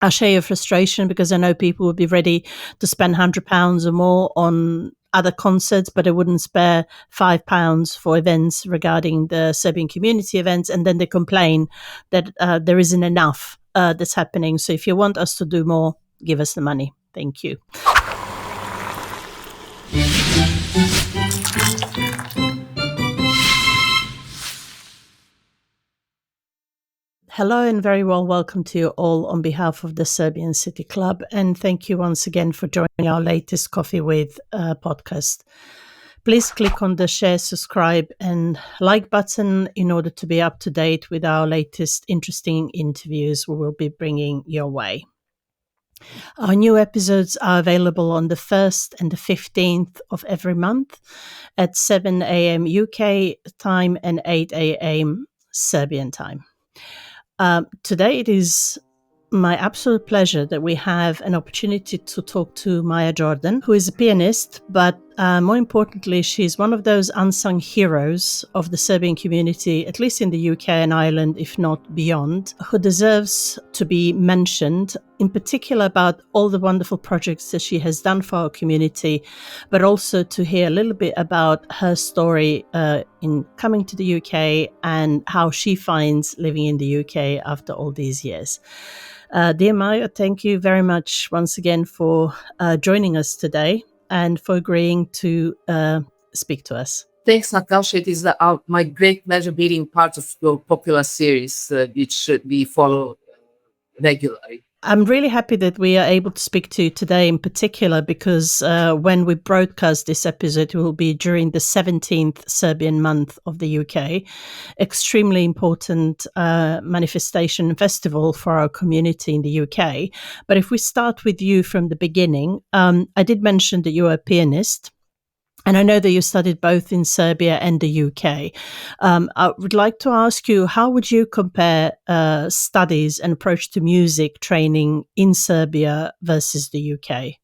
I'll share your frustration because I know people would be ready to spend £100 or more on other concerts, but they wouldn't spare £5 for events regarding the Serbian community events, and then they complain that there isn't enough that's happening. So if you want us to do more, give us the money. Thank you. Hello and very well welcome to you all on behalf of the Serbian City Club, and thank you once again for joining our latest Coffee With podcast. Please click on the share, subscribe and like button in order to be up to date with our latest interesting interviews we will be bringing your way. Our new episodes are available on the 1st and the 15th of every month at 7 a.m. UK time and 8 a.m. Serbian time. Today it is my absolute pleasure that we have an opportunity to talk to Maya Jordan, who is a pianist, but more importantly, she's one of those unsung heroes of the Serbian community, at least in the UK and Ireland, if not beyond, who deserves to be mentioned, in particular about all the wonderful projects that she has done for our community, but also to hear a little bit about her story in coming to the UK and how she finds living in the UK after all these years. Dear Maya, thank you very much once again for joining us today and for agreeing to speak to us. Thanks, Natasha. It is my great pleasure being part of your popular series, which we follow regularly. I'm really happy that we are able to speak to you today in particular because when we broadcast this episode, it will be during the 17th Serbian Month of the UK. Extremely important manifestation and festival for our community in the UK. But if we start with you from the beginning, I did mention that you are a pianist. And I know that you studied both in Serbia and the UK. I would like to ask you, how would you compare studies and approach to music training in Serbia versus the UK?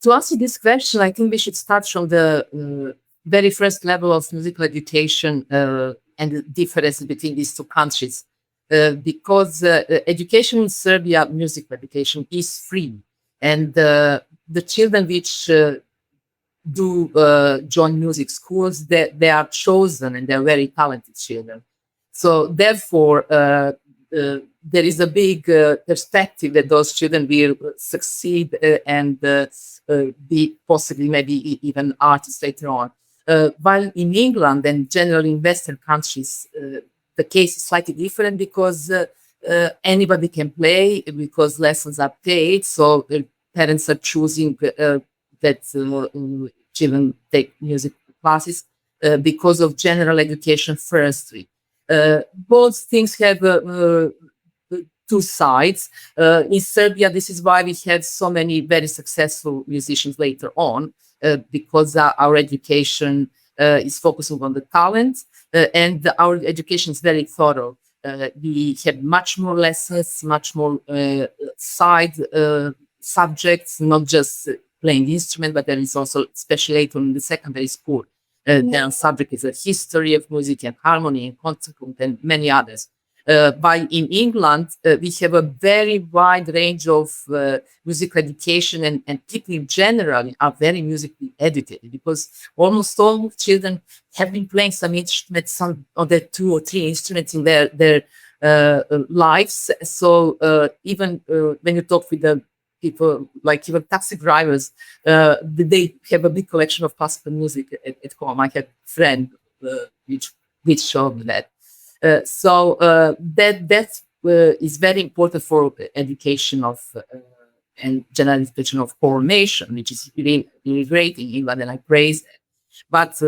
To answer this question, I think we should start from the very first level of musical education and the difference between these two countries. Because education in Serbia, music education, is free. And the children which do join music schools, they are chosen and they're very talented children. So therefore, there is a big perspective that those children will succeed and be possibly maybe even artists later on. While in England and generally in Western countries, the case is slightly different because anybody can play because lessons are paid. So parents are choosing that children take music classes because of general education firstly. Both things have two sides. In Serbia, this is why we had so many very successful musicians later on, because our education is focusing on the talent and our education is very thorough. We have much more lessons, much more side subjects, not just playing instrument, but there is also, especially later in the secondary school, their subject is a history of music and harmony and concert and many others. By in England, we have a very wide range of musical education and people in general are very musically educated because almost all children have been playing some instruments, some of the 2 or 3 instruments in their lives. So even when you talk with the people, like even taxi drivers, they have a big collection of classical music at home. I had a friend which showed me that. So that is very important for education of and general education of formation, which is really, really great in England, and I praise it. But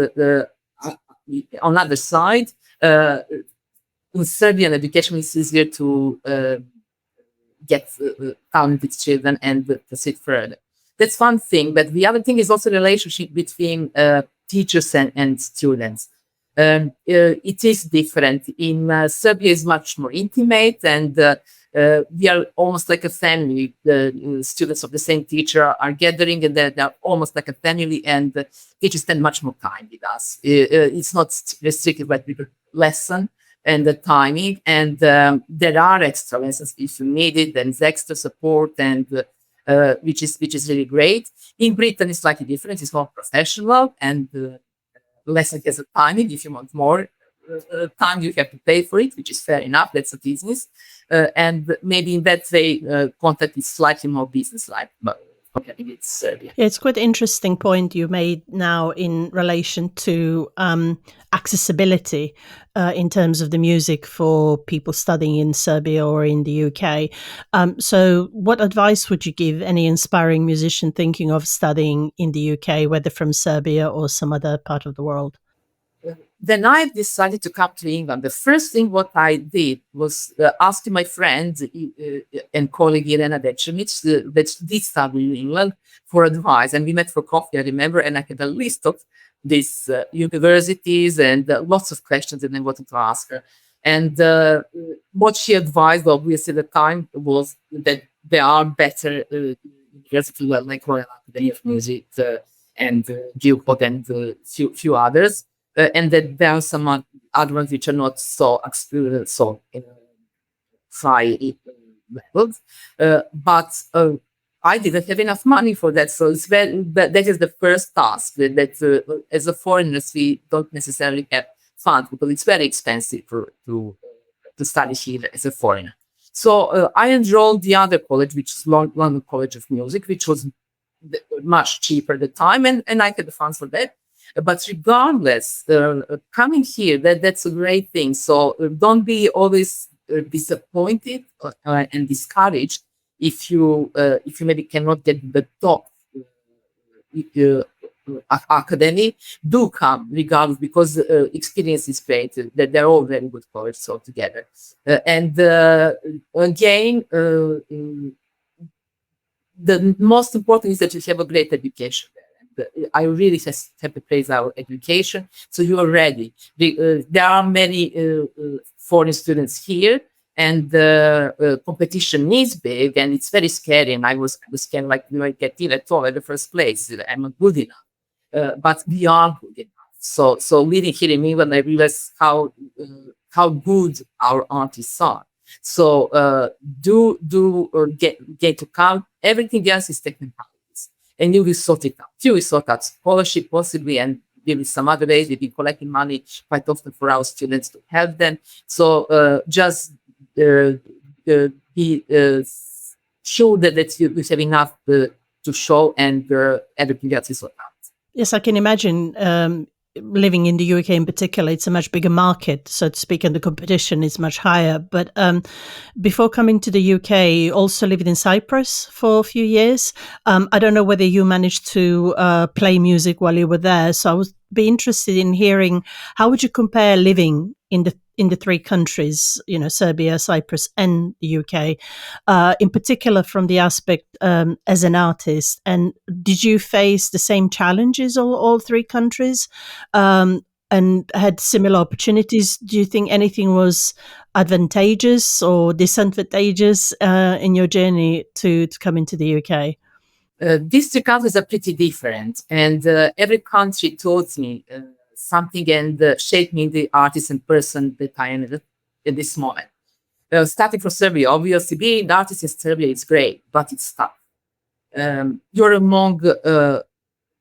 on the other side, in Serbian education, it's easier to get talented children and proceed further. That's one thing. But the other thing is also the relationship between teachers and students. It is different. In Serbia, is much more intimate, and we are almost like a family. The students of the same teacher are gathering, and they're almost like a family, and teachers spend much more time with us. It's not restricted by the lesson. and the timing. And there are extra lessons if you need it. There is extra support, and which is really great. In Britain, it's slightly different. It's more professional, and lesson has a timing. If you want more time, you have to pay for it, which is fair enough. That's a business, and maybe in that way, contact is slightly more business-like. But okay, it's Serbia. Yeah, it's quite an interesting point you made now in relation to accessibility in terms of the music for people studying in Serbia or in the UK. So what advice would you give any inspiring musician thinking of studying in the UK, whether from Serbia or some other part of the world? Then I decided to come to England. The first thing what I did was asking my friend and colleague Irena Dečević that did study in England for advice. And we met for coffee, I remember, and I had a list of these universities and lots of questions that I wanted to ask her. And what she advised, obviously, at the time was that there are better universities like Royal Academy of Music and Guildford and a few others. And that there are some other ones which are not so high levels. But I didn't have enough money for that. So that is the first task that as a foreigner, we don't necessarily have funds because it's very expensive to study here as a foreigner. So I enrolled the other college, which is London College of Music, which was much cheaper at the time, and I had the funds for that. But regardless, coming here, that's a great thing. So don't be always disappointed and discouraged if you maybe cannot get the top academy. Do come regardless, because experience is great. That they're all very good colleges altogether. And again, the most important is that you have a great education. I really have to praise our education. So you are ready. There are many foreign students here, and the competition is big, and it's very scary. And I was scared, like, I get in at all in the first place. I'm not good enough, but we are good enough. So living here in England, I realized how good our artists are. So get to count. Everything else is technical. And you will sort it out. You will sort out scholarship possibly, and there is some other ways. We've been collecting money quite often for our students to help them. So just be sure that you have enough to show, and everything else is sorted out. Yes, I can imagine living in the UK in particular. It's a much bigger market, so to speak, and the competition is much higher. But before coming to the UK, you also lived in Cyprus for a few years. I don't know whether you managed to play music while you were there. So I would be interested in hearing, how would you compare living in the three countries, Serbia, Cyprus, and the UK, in particular from the aspect as an artist? And did you face the same challenges all three countries, and had similar opportunities? Do you think anything was advantageous or disadvantageous in your journey to come into the UK? These two countries are pretty different, and every country taught me something and shaped me the artist and person that I am at this moment. Starting from Serbia, obviously, being an artist in Serbia is great, but it's tough. You're among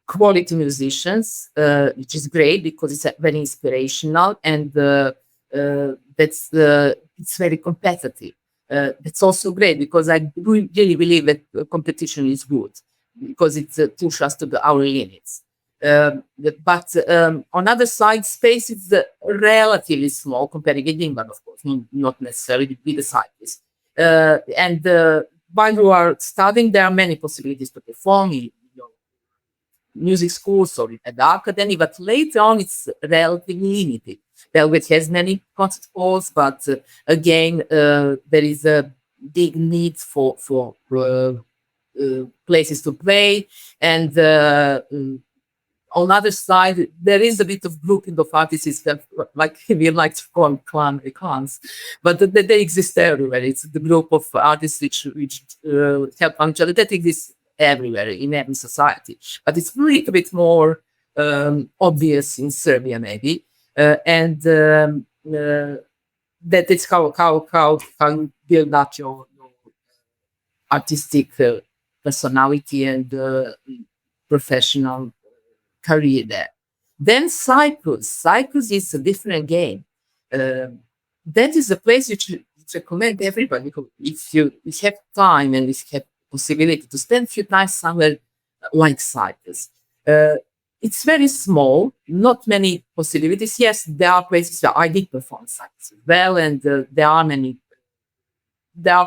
quality musicians, which is great because it's very inspirational, and it's very competitive. It's also great because I really believe that competition is good, because it pushes us to our limits. But on the other side, space is relatively small compared to England, of course, not necessarily with the sizes. And while you are studying, there are many possibilities to perform in music schools or at the academy, but later on it's relatively limited. Belgrade has many concert halls, but again, there is a big need for places to play. And on the other side, there is a bit of grouping of artists that, like we like to call them clans, but they exist everywhere. It's the group of artists which help each other. That exists everywhere in every society, but it's a little bit more obvious in Serbia, maybe. And that is how you build up your artistic personality and professional career there. Then Cyprus is a different game. Uh, that is a place which recommend everybody who, if you have time and if you have possibility to spend a few nights somewhere like Cyprus. Uh, it's very small, not many possibilities. Yes, there are places where I did perform Cyprus as well, and there are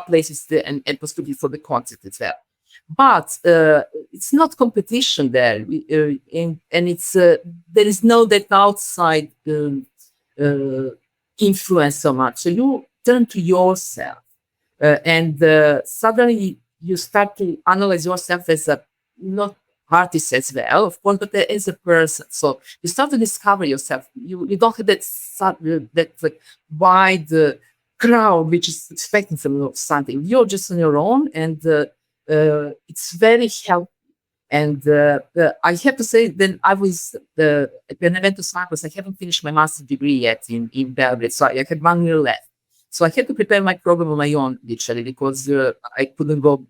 places there and possibilities for the concert as well. But it's not competition there, and it's there is no that outside uh, influence so much. So you turn to yourself, and suddenly you start to analyze yourself as a not artist as well, of course, but as a person. So you start to discover yourself. You don't have that like wide crowd which is expecting something. You're just on your own, and it's very helpful. And I have to say, then I was when I went to Cyprus, I haven't finished my master's degree yet in Belgrade, so I had 1 year left. So I had to prepare my program on my own, literally, because I couldn't go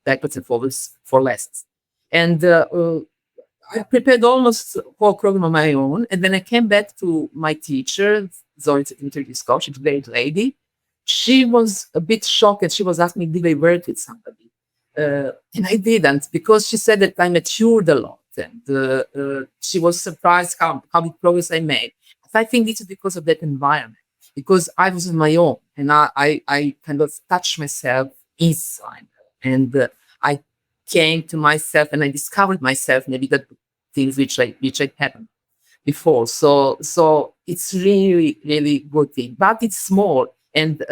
backwards and forwards for lessons. And I prepared almost the whole program on my own. And then I came back to my teacher, Zoe Interdisko, she's a great lady. She was a bit shocked and she was asking me, did I work with somebody? And I didn't, because she said that I matured a lot. And she was surprised how much progress I made. But I think this is because of that environment, because I was on my own and I kind of touched myself inside. And I came to myself and I discovered myself, maybe that things which I hadn't before. So it's really, really good thing, but it's small. And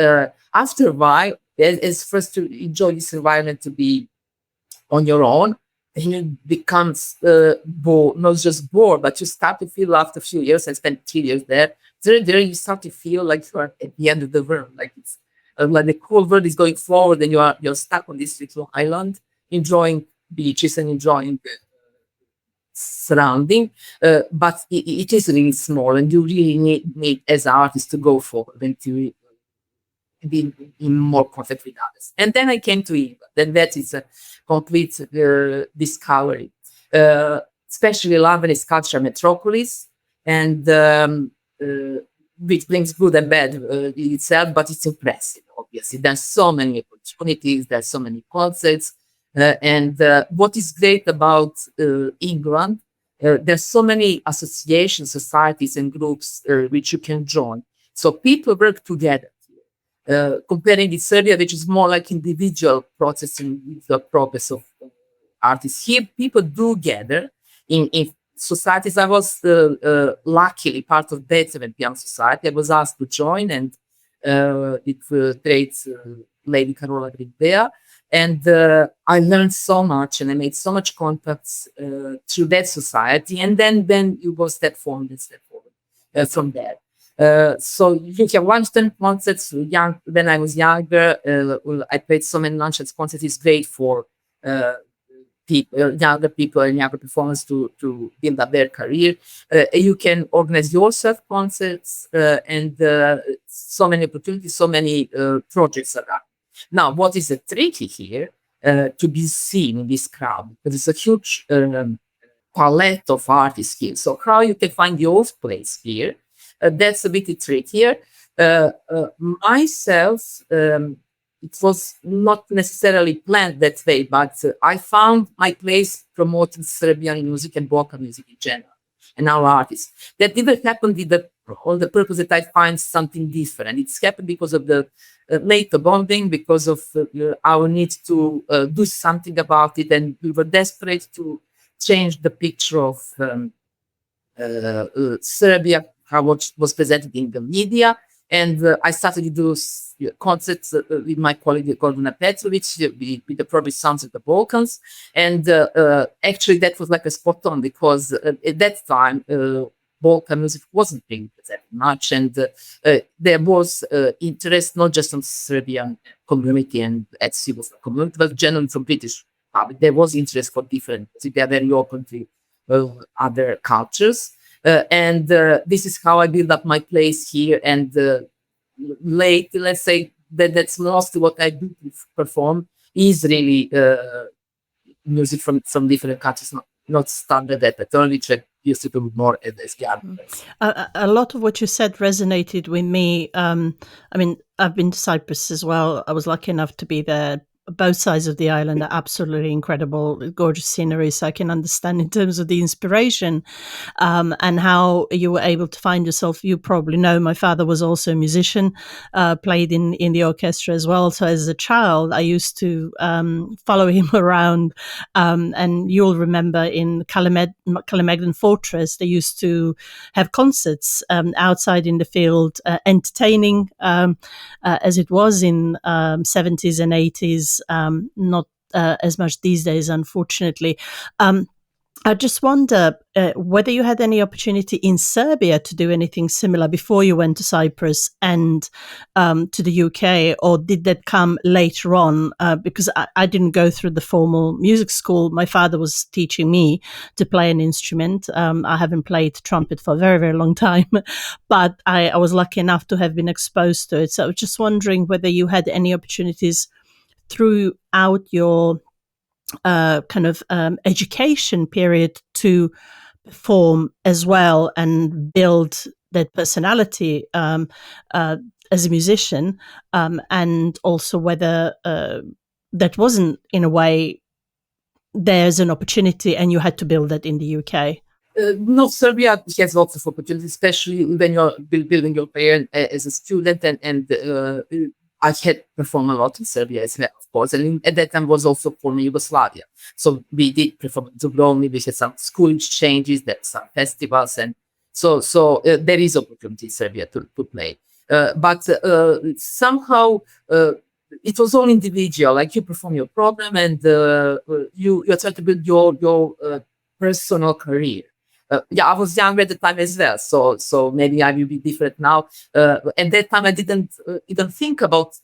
after a while, it's first to enjoy this environment, to be on your own, and it becomes bored, not just bored, but you start to feel after a few years. I spent 3 years there. There you start to feel like you are at the end of the world, like it's like the whole world is going forward, and you're stuck on this little island, enjoying beaches and enjoying the surrounding. But it is really small, and you really need as artists to go forward and to be in more contact with others. And then I came to England, and that is a complete discovery. Especially London is culture metropolis, and which brings good and bad itself, but it's impressive, obviously. There's so many opportunities, there's so many concerts. And what is great about England, there's so many associations, societies, and groups which you can join. So people work together. Comparing with Serbia, which is more like individual processing with the progress of artists. Here, people do gather in societies. I was luckily part of that Serbian Piano Society. I was asked to join, and it creates Lady Carola there. And I learned so much, and I made so much contacts through that society. And then you go step forward and step forward from there. So you have lunchtime concerts. When I was younger, I played so many lunchtime concerts. It's great for younger people and younger performers to build up their career. You can organize yourself concerts, and so many opportunities, so many projects around. Now, what is the tricky here to be seen in this crowd? Because it's a huge palette of artists here. So how you can find your place here? That's a bit trickier. Myself, it was not necessarily planned that way, but I found my place promoting Serbian music and Balkan music in general, and our artists. That didn't happen with the purpose that I find something different. It's happened because of the later bonding, because of our need to do something about it, and we were desperate to change the picture of Serbia, how it was presented in the media. And I started to do concerts with my colleague Gordana Petrovic with the probably Sounds of the Balkans. And actually that was like a spot on, because at that time, Balkan music wasn't being presented much. And there was interest not just on Serbian community and ex-Yugoslav community, but generally from British public. There was interest for different, they are very open to other cultures. And this is how I build up my place here. And late, let's say that's mostly what I do perform is really music from different countries, not standard that only Czech used to do more as pianist. A lot of what you said resonated with me. I mean, I've been to Cyprus as well. I was lucky enough to be there. Both sides of the island are absolutely incredible, gorgeous scenery. So I can understand in terms of the inspiration and how you were able to find yourself. You probably know my father was also a musician, played in the orchestra as well. So as a child, I used to follow him around. And you'll remember in Kalemegdan Fortress, they used to have concerts outside in the field, entertaining as it was in 70s and 80s, not as much these days, unfortunately. I just wonder whether you had any opportunity in Serbia to do anything similar before you went to Cyprus and to the UK, or did that come later on? Because I didn't go through the formal music school. My father was teaching me to play an instrument. I haven't played trumpet for a very, very long time, but I was lucky enough to have been exposed to it. So I was just wondering whether you had any opportunities throughout your education period to perform as well and build that personality as a musician, and also whether that wasn't in a way there's an opportunity and you had to build that in the UK. No, Serbia has lots of opportunities, especially when you're building your career as a student, and I had performed a lot in Serbia as well, of course, and at that time was also former Yugoslavia. So we did perform in Dubrovnik, we had some school exchanges, there some festivals, and so there is opportunity in Serbia to play. But somehow it was all individual, like you perform your program and you try to build your personal career. I was young at the time as well, so maybe I will be different now. At that time, I didn't even think about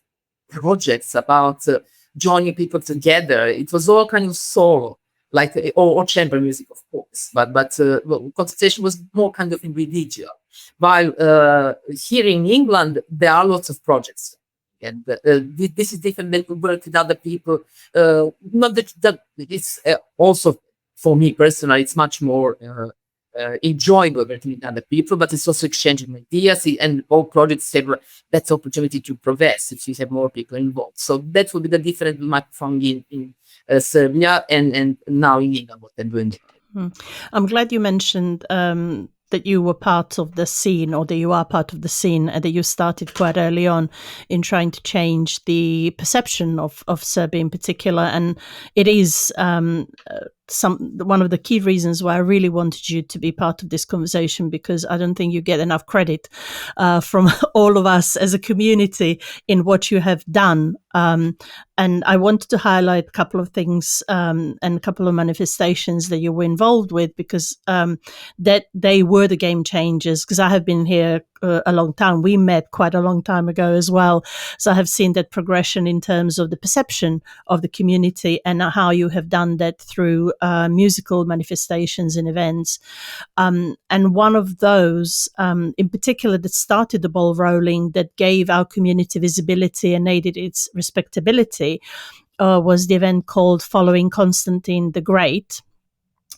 projects, about joining people together. It was all kind of solo, like or chamber music, of course. But concentration was more kind of individual. While here in England, there are lots of projects, and this is different than to work with other people. Not that it's also for me personally, it's much more. Enjoyable working with other people, but it's also exchanging ideas, and all projects have that opportunity to progress if you have more people involved. So that would be the difference from in Serbia and now in England, what I'm doing. I'm glad you mentioned that you were part of the scene, or that you are part of the scene, and that you started quite early on in trying to change the perception of Serbia in particular. And it is one of the key reasons why I really wanted you to be part of this conversation, because I don't think you get enough credit from all of us as a community in what you have done. And I wanted to highlight a couple of things and a couple of manifestations that you were involved with, because that they were the game changers. Because I have been here a long time. We met quite a long time ago as well. So I have seen that progression in terms of the perception of the community and how you have done that through musical manifestations and events. And one of those in particular that started the ball rolling, that gave our community visibility and aided its respectability, was the event called Following Constantine the Great,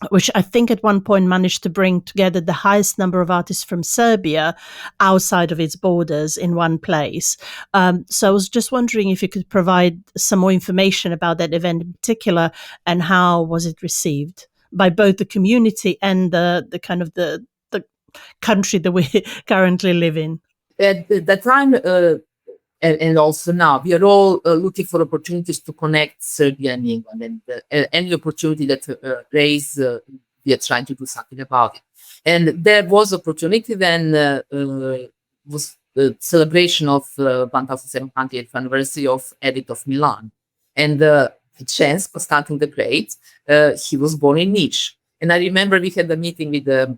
which I think at one point managed to bring together the highest number of artists from Serbia outside of its borders in one place. So I was just wondering if you could provide some more information about that event in particular, and how was it received by both the community and the kind of the country that we currently live in. At that time, and also now, we are all looking for opportunities to connect Serbia and England, and any opportunity that we are trying to do something about it. And there was opportunity when was the celebration of 1700th anniversary of Edict of Milan, and chance Constantine the Great, he was born in Nice. And I remember we had a meeting with the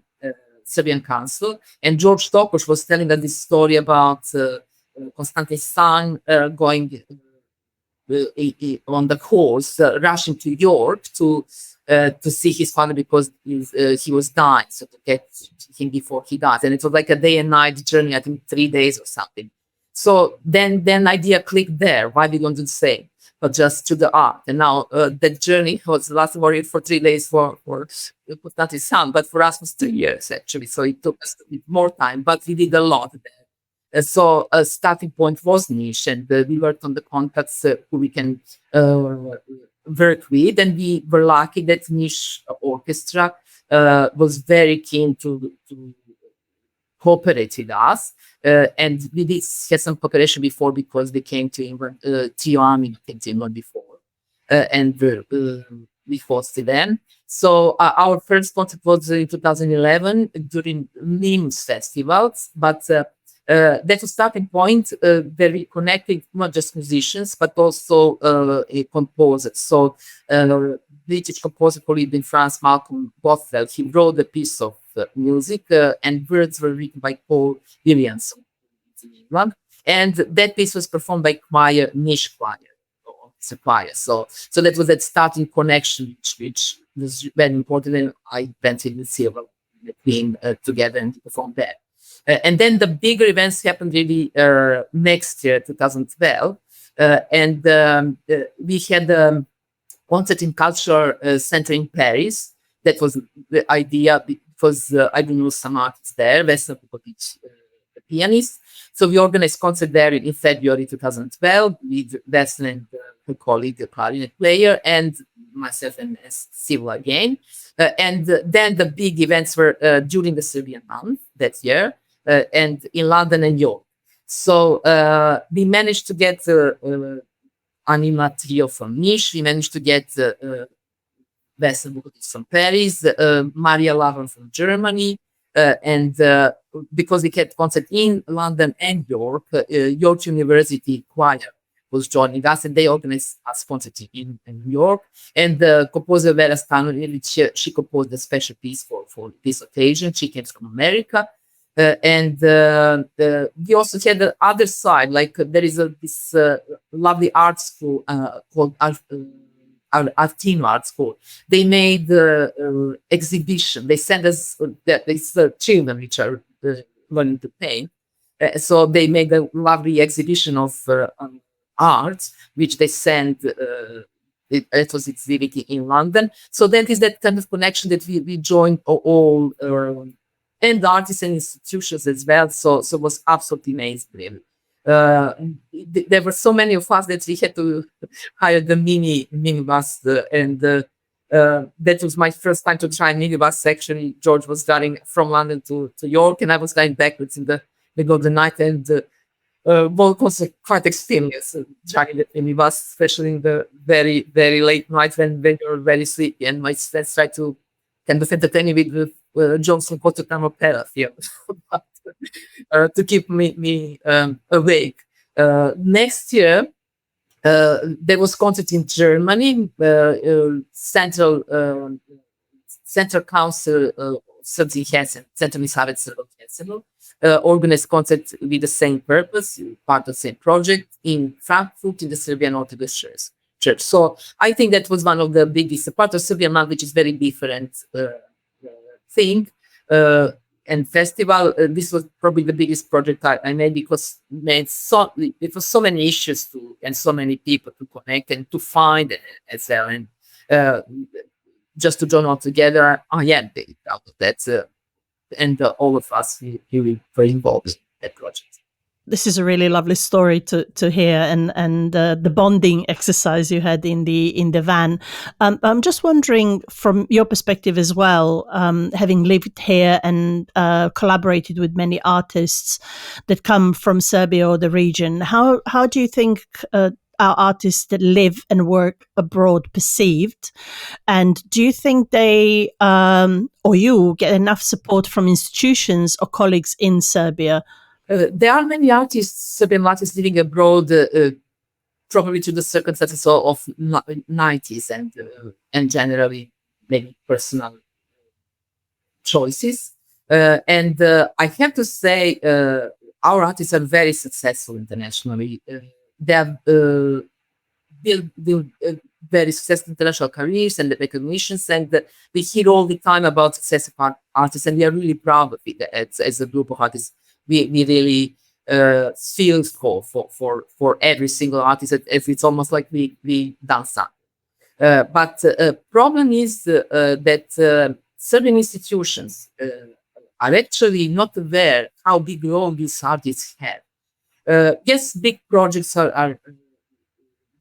Serbian Council, and George Tokosh was telling us this story about Constantine's son going on the horse, rushing to York to see his father because he was dying, so to get him before he died. And it was like a day and night journey, I think 3 days or something. So then idea clicked there. Why we don't do the same, but just to the art. And now that journey was last worried for 3 days for Constantine's son, but for us was 3 years actually. So it took us a bit more time, but we did a lot there. So a starting point was niche, and we worked on the contacts who we can work with, and we were lucky that niche orchestra was very keen to cooperate with us. And we did get some cooperation before because they came to England. Tio Amin came to England before, and we hosted them. So our first concert was in 2011 during Nims festivals, but that was starting point where we connected not just musicians but also composers. So British composer colleague in France, Malcolm Bothwell, he wrote a piece of music and words were written by Paul Williams in England. And that piece was performed by choir, niche choir. It's a choir. So that was that starting connection, which was very important. And I went in the silver being together and performed that. And then the bigger events happened really next year, 2012. And we had a concert in Culture Center in Paris. That was the idea because I don't know some artists there, Vesna Popovic, the pianist. So we organized concert there in February 2012 with Vesna and her colleague, the clarinet player, and myself and Silva again. And then the big events were during the Serbian Month that year. And in London and York. So we managed to get Anima Trio from Niche. We managed to get Vesna Vukotic from Paris, Maria Lavan from Germany. And because we had concert in London and York, York University Choir was joining us, and they organized a concert in New York. And the composer Vera Stanovic, she composed a special piece for this occasion. She came from America. And we also had the other side, like there is this lovely art school called Artino Art School. They made exhibition. They sent us these children which are learning to paint. So they made a lovely exhibition of art, which they sent. It was exhibited in London. So that is that kind of connection that we joined all and artists and institutions as well. So it was absolutely amazing. There were so many of us that we had to hire the minibus, and that was my first time to try minibus. Actually, George was driving from London to York, and I was going backwards in the middle of the night, and well, it was quite experience driving the minibus, especially in the very, very late night when you're very sleepy. And my friends tried to kind of entertain me with Johnson Kotokan opera here to keep me awake. Next year, there was concert in Germany, Central Council Serbian Hessen, Central Hessen, organized concert with the same purpose, part of the same project in Frankfurt in the Serbian Orthodox Church. So I think that was one of the biggest part of Serbian Month, which is very different thing and festival. This was probably the biggest project I made because it was so many issues and so many people to connect and to find as well. And just to join all together, I am very proud of that. And all of us here were involved in that project. This is a really lovely story to hear, and the bonding exercise you had in the van. I'm just wondering, from your perspective as well, having lived here and collaborated with many artists that come from Serbia or the region, how do you think our artists that live and work abroad perceived? And do you think they or you get enough support from institutions or colleagues in Serbia? There are many artists, Serbian artists living abroad, probably to the circumstances of 90s and generally maybe personal choices. And I have to say, our artists are very successful internationally. They have built very successful international careers and recognitions, and we hear all the time about successful artists, and we are really proud of it as a group of artists. We really field for every single artist. If it's almost like we done something. But problem is that certain institutions are actually not aware how big role these artists have. Yes, big projects are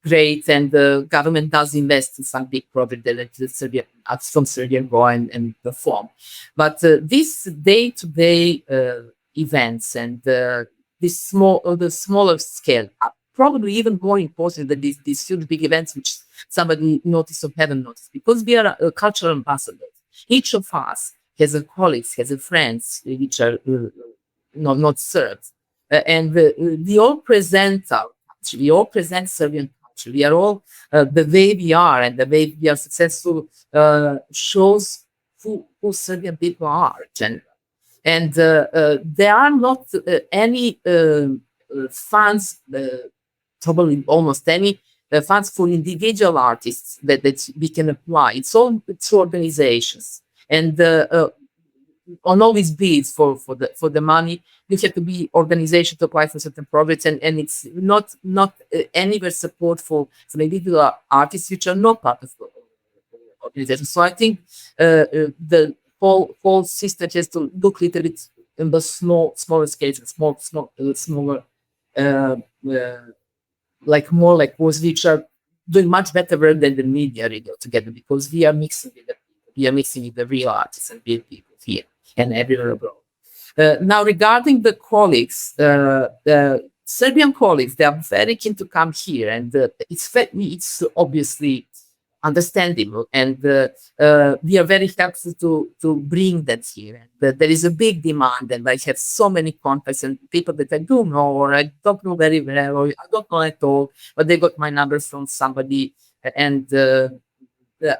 great, and the government does invest in some big project that the Serbia, from Serbia go and perform. But these day-to-day events and the smaller scale are probably even more important than these huge big events which somebody noticed or haven't noticed, because we are cultural ambassadors. Each of us has a colleagues, has a friends which are not Serbs, and we all present our country. We all present Serbian culture. We are all the way we are, and the way we are successful shows who Serbian people are, generally. And there are not any funds, probably almost any funds for individual artists that we can apply. It's all through organizations. And on all these bids for the money, you have to be organization to apply for certain projects, and it's not anywhere support for individual artists which are not part of the organization. So I think the whole system has to look a little bit in the smaller scales, smaller like more like those which are doing much better work than the media really together, because we are mixing with the real artists and real people here and everywhere abroad. Now, regarding the colleagues, the Serbian colleagues, they are very keen to come here, and it's obviously understandable, and we are very helpful to bring that here. And there is a big demand, and I have so many contacts and people that I do know or I don't know very well, or I don't know at all, but they got my number from somebody, and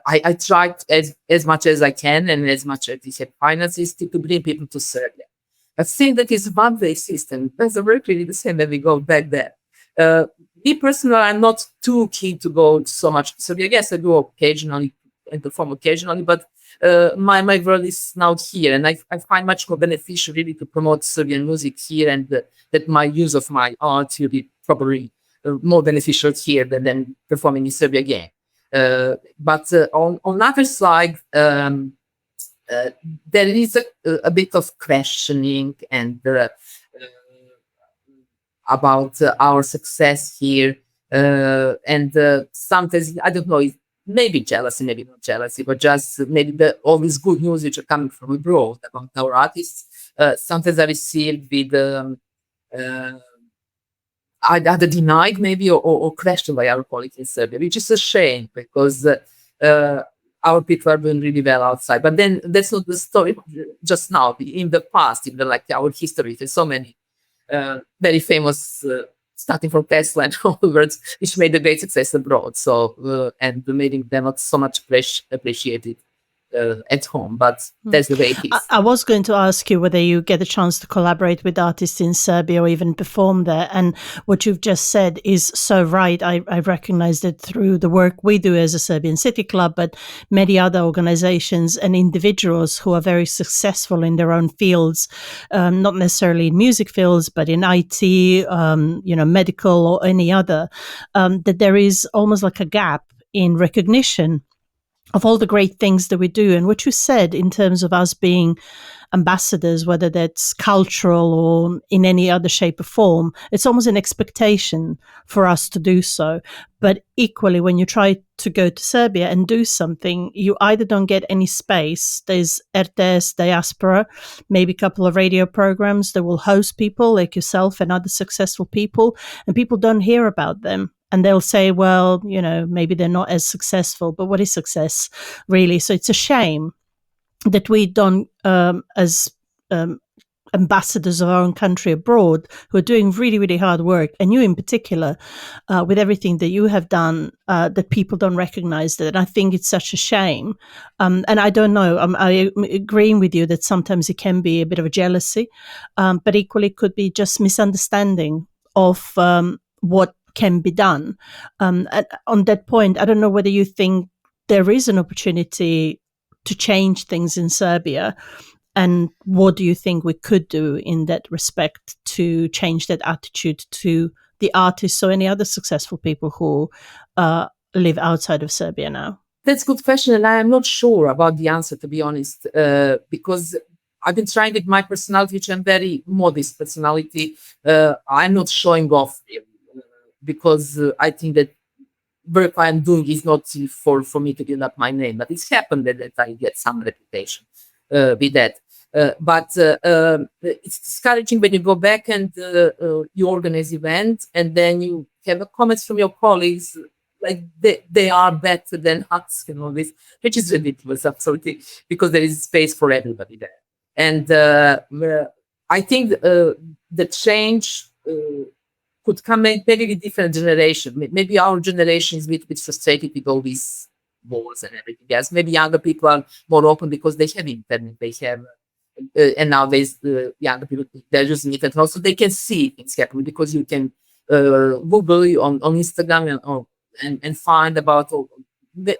I try as much as I can, and as much as we have finances, to bring people to Serbia. I think that is one-way system. That's work really the same when we go back there. Me personally, I'm not too keen to go so much to Serbia. Yes, I go occasionally and perform occasionally, but my world is now here, and I find much more beneficial really to promote Serbian music here, and that my use of my art will be probably more beneficial here than performing in Serbia again. But on the other side, there is a bit of questioning and about our success here, and sometimes I don't know, it maybe jealousy, maybe not jealousy, but just maybe all this good news which are coming from abroad about our artists. Sometimes I receive with either denied maybe or questioned by our colleagues in Serbia, which is a shame, because our people are doing really well outside. But then that's not the story just now. In the past, in our history, there's so many very famous, starting from Tesla and onwards, which made a great success abroad. So and making them not so much appreciated at home, but that's the way it is. I was going to ask you whether you get a chance to collaborate with artists in Serbia or even perform there. And what you've just said is so right. I recognized it through the work we do as a Serbian City Club, but many other organizations and individuals who are very successful in their own fields, not necessarily in music fields, but in IT, medical or any other, that there is almost like a gap in recognition of all the great things that we do. And what you said in terms of us being ambassadors, whether that's cultural or in any other shape or form, it's almost an expectation for us to do so. But equally, when you try to go to Serbia and do something, you either don't get any space. There's RTS Diaspora, maybe a couple of radio programs that will host people like yourself and other successful people, and people don't hear about them. And they'll say, well, maybe they're not as successful, but what is success really? So it's a shame that we don't, as ambassadors of our own country abroad, who are doing really, really hard work, and you in particular, with everything that you have done, that people don't recognize that. And I think it's such a shame. And I don't know, I'm agreeing with you that sometimes it can be a bit of a jealousy, but equally it could be just misunderstanding of what can be done. And on that point, I don't know whether you think there is an opportunity to change things in Serbia, and what do you think we could do in that respect to change that attitude to the artists or any other successful people who live outside of Serbia now? That's a good question, and I am not sure about the answer, to be honest, because I've been trying with my personality, which I'm very modest personality. I'm not showing off because I think that work I'm doing is not for me to build up my name, but it's happened that I get some reputation with that. But it's discouraging when you go back and you organize events and then you have comments from your colleagues like they are better than us and all this, which is ridiculous, absolutely, because there is space for everybody there. And I think the change could come maybe with different generation. Maybe our generation is a bit frustrated with all these wars and everything else. Maybe younger people are more open because they have internet, they have, and nowadays the younger people, they're using internet also. They can see things happening because you can Google on Instagram and find about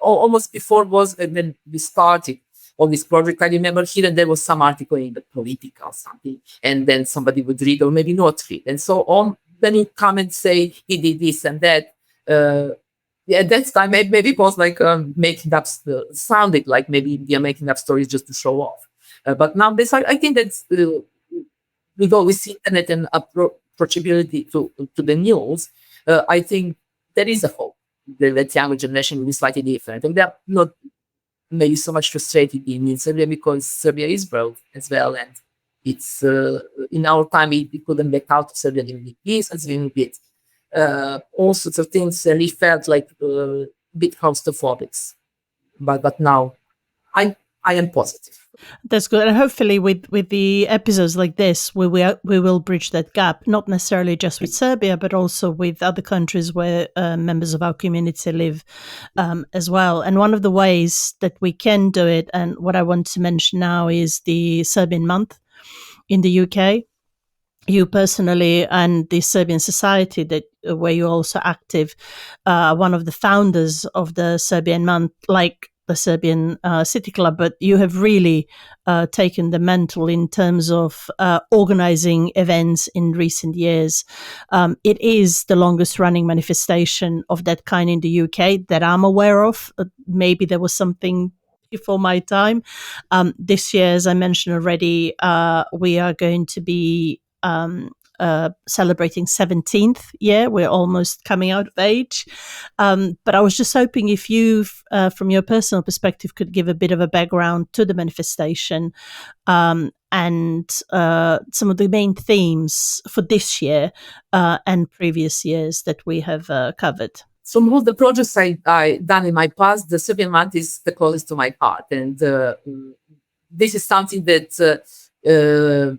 almost before was when we started on this project. I remember here and there was some article in the Politica or something, and then somebody would read or maybe not read, and so on. Then you come and say he did this and that. At that time, maybe it was like making up, sounded like maybe they're making up stories just to show off. But nowadays, I think that's with all this internet and approachability to the news, I think there is a hope that younger generation will be slightly different. And they're not maybe so much frustrated in Serbia because Serbia is broke as well. And it's in our time, we couldn't back out to Serbia during the peace and a little bit. All sorts of things, and it felt like a bit claustrophobic. But now I am positive. That's good, and hopefully with the episodes like this, we will bridge that gap, not necessarily just with Serbia, but also with other countries where members of our community live as well. And one of the ways that we can do it, and what I want to mention now, is the Serbian Month in the UK. You personally and the Serbian Society, that where you're also active, one of the founders of the Serbian Month, like the Serbian City Club, but you have really taken the mantle in terms of organizing events in recent years. It is the longest running manifestation of that kind in the UK that I'm aware of. Maybe there was something before my time. This year, as I mentioned already, we are going to be celebrating 17th year. We're almost coming out of age. But I was just hoping if you, from your personal perspective, could give a bit of a background to the manifestation and some of the main themes for this year and previous years that we have covered. So most of the projects I done in my past, the Serbian Month is the closest to my heart. And this is something that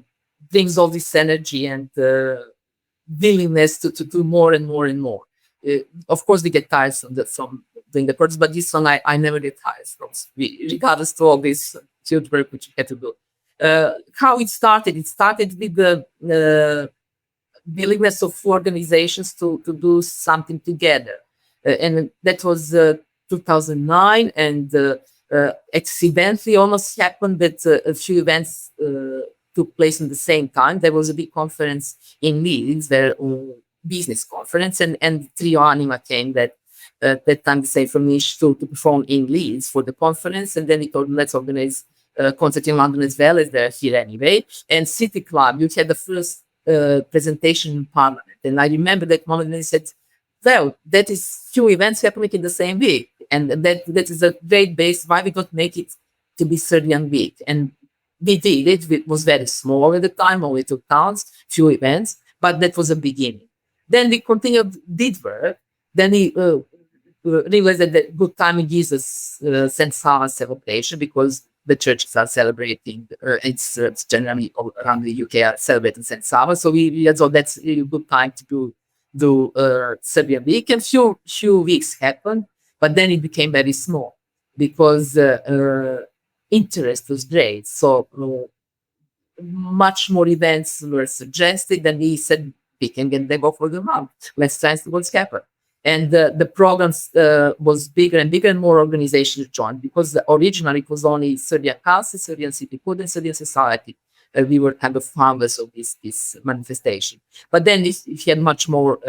brings all this energy and willingness to do more and more and more. Of course, we get tired from doing the projects, but this one I never get tired from, regardless to all this field work which we had to do. How it started with the willingness of organizations to do something together. And that was 2009, and accidentally almost happened that a few events took place at the same time. There was a big conference in Leeds, their business conference, and Trio Anima came that that time the same from me to perform in Leeds for the conference, and then we thought, let's organize a concert in London as well, as they're here anyway. And City Club, you had the first presentation in Parliament, and I remember that moment when they said, well, that is few events happening in the same week, and that is a great base why we don't make it to be Serbian week. And we did it. It was very small at the time, only 2 towns, few events, but that was a beginning. Then we continued, did work. Then we realized that the good timing is a St. Sava celebration because the churches are celebrating. It's generally all around the UK are celebrating St. Sava. So we thought that's a good time to do Serbian week. And few weeks happened, but then it became very small because interest was great. So much more events were suggested, and we said, we can get them go for the month. Let's try to what's happened. And the programs was bigger and bigger, and more organizations joined because originally it was only Serbian Council, Serbian City Club, and Serbian Society. we were kind of founders of this manifestation. But then it had much more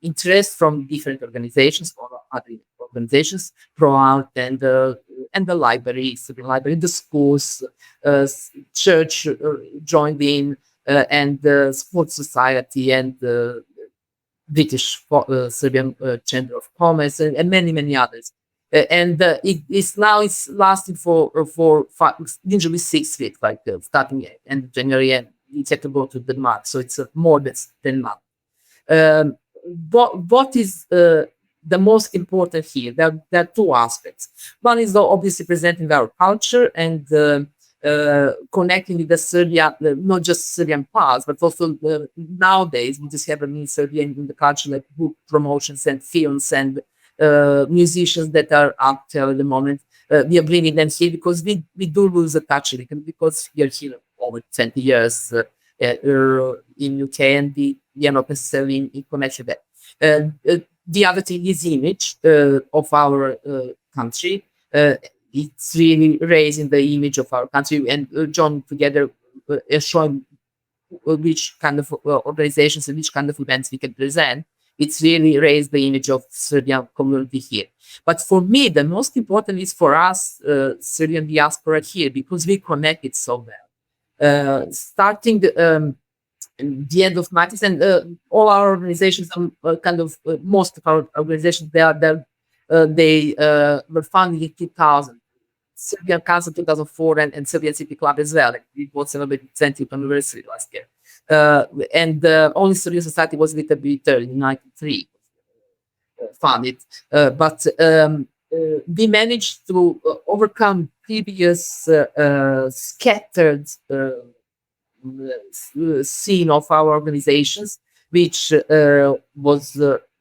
interest from different organizations or other organizations throughout, and the libraries, the schools, church joined in, and the sports society, and the British Serbian Chamber of Commerce, and many others. It's lasted for usually 6 weeks, like starting end of January, and it's had to go to the month, so it's more than 10 months. What is the most important here? There are two aspects. One is obviously presenting our culture and connecting with the Serbia, not just Serbian past, but also nowadays we just have a Serbia in the culture, like book promotions and films and musicians that are out there at the moment. We are bringing them here because we do lose the touch, because we are here over 20 years in UK, and we are not necessarily in connection with that. The other thing is image of our country. It's really raising the image of our country, and joining together, showing which kind of organizations and which kind of events we can present. It's really raised the image of Serbian community here. But for me, the most important is for us, Serbian diaspora here, because we connect it so well. Starting the end of 90s, and all our organizations, most of our organizations, they were founded in 2000. Serbian Council 2004, and Serbian City Club as well. It was celebrated 20th anniversary last year. And only Serbian Society was a little bit in 93 founded. But we managed to overcome previous scattered scene of our organizations, which was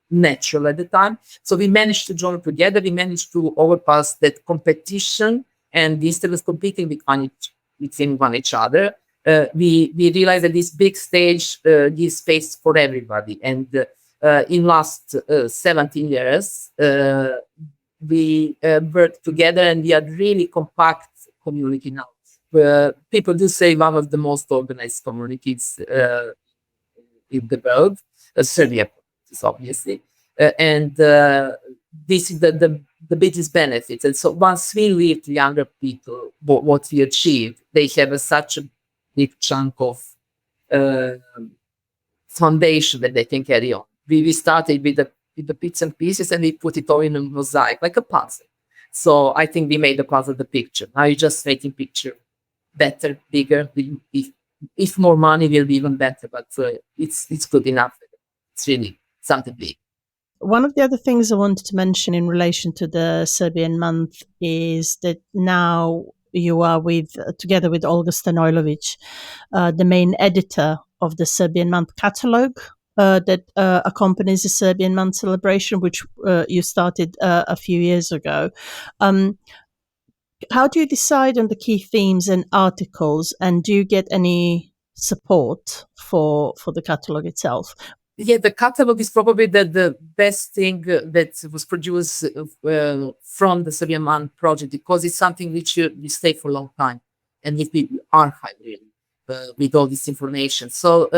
natural at the time. So we managed to join together. We managed to overpass that competition, and instead of competing within one each other, we realized that this big stage gives space for everybody. And in last 17 years, we worked together, and we are really compact community now. People do say one of the most organized communities in the world, Serbia, obviously. And this is the biggest benefit. And so once we leave to younger people what we achieved, they have such a big chunk of foundation that they can carry on. We started with the bits and pieces, and we put it all in a mosaic, like a puzzle. So I think we made the puzzle the picture. Now you're just making picture better, bigger. If more money will be even better, but it's good enough. It's really something big. One of the other things I wanted to mention in relation to the Serbian Month is that now you are together with Olga Stanojlovic, the main editor of the Serbian Month catalogue that accompanies the Serbian Month celebration, which you started a few years ago. How do you decide on the key themes and articles, and do you get any support for the catalogue itself? Yeah, the catalog is probably the best thing that was produced from the Serbian Month project, because it's something which you stay for a long time, and it will be archived really, with all this information. So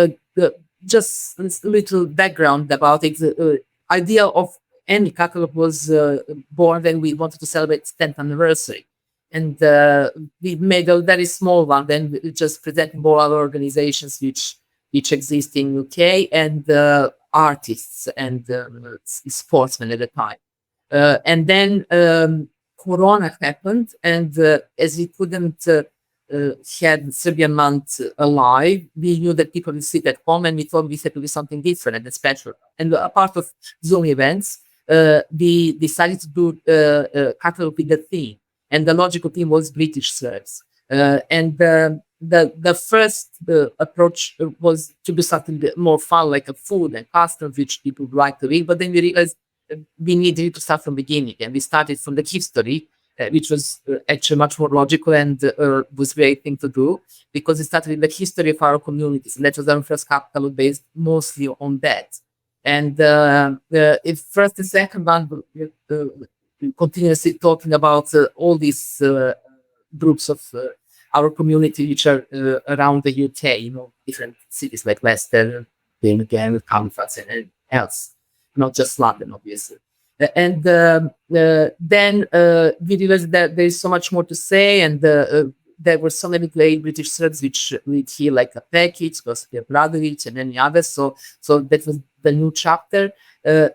just a little background about it. The idea of any catalog was born when we wanted to celebrate 10th anniversary. And we made a very small one, then we just presenting all other organizations which exist in UK, and artists and sportsmen at the time. And then Corona happened, and as we couldn't had Serbian Month alive, we knew that people would sit at home, and we thought we had to do something different and special. And a part of Zoom events, we decided to do a catalog with a theme, and the logical theme was British Serbs. And the first approach was to do something more fun, like a food and customs, which people would like to read. But then we realized we needed to start from the beginning, and we started from the history, which was actually much more logical and was great thing to do, because it started with the history of our communities, and that was our first catalog based mostly on that. And if first and second one, continuously talking about all these groups of our community, which are around the UK, different cities like Leicester, Birmingham, Halifax, and else, not just London, obviously. And then we realized that there is so much more to say, and there were so many great British Serbs which read here, like a package, Gospel Bradovic, and many others. So that was the new chapter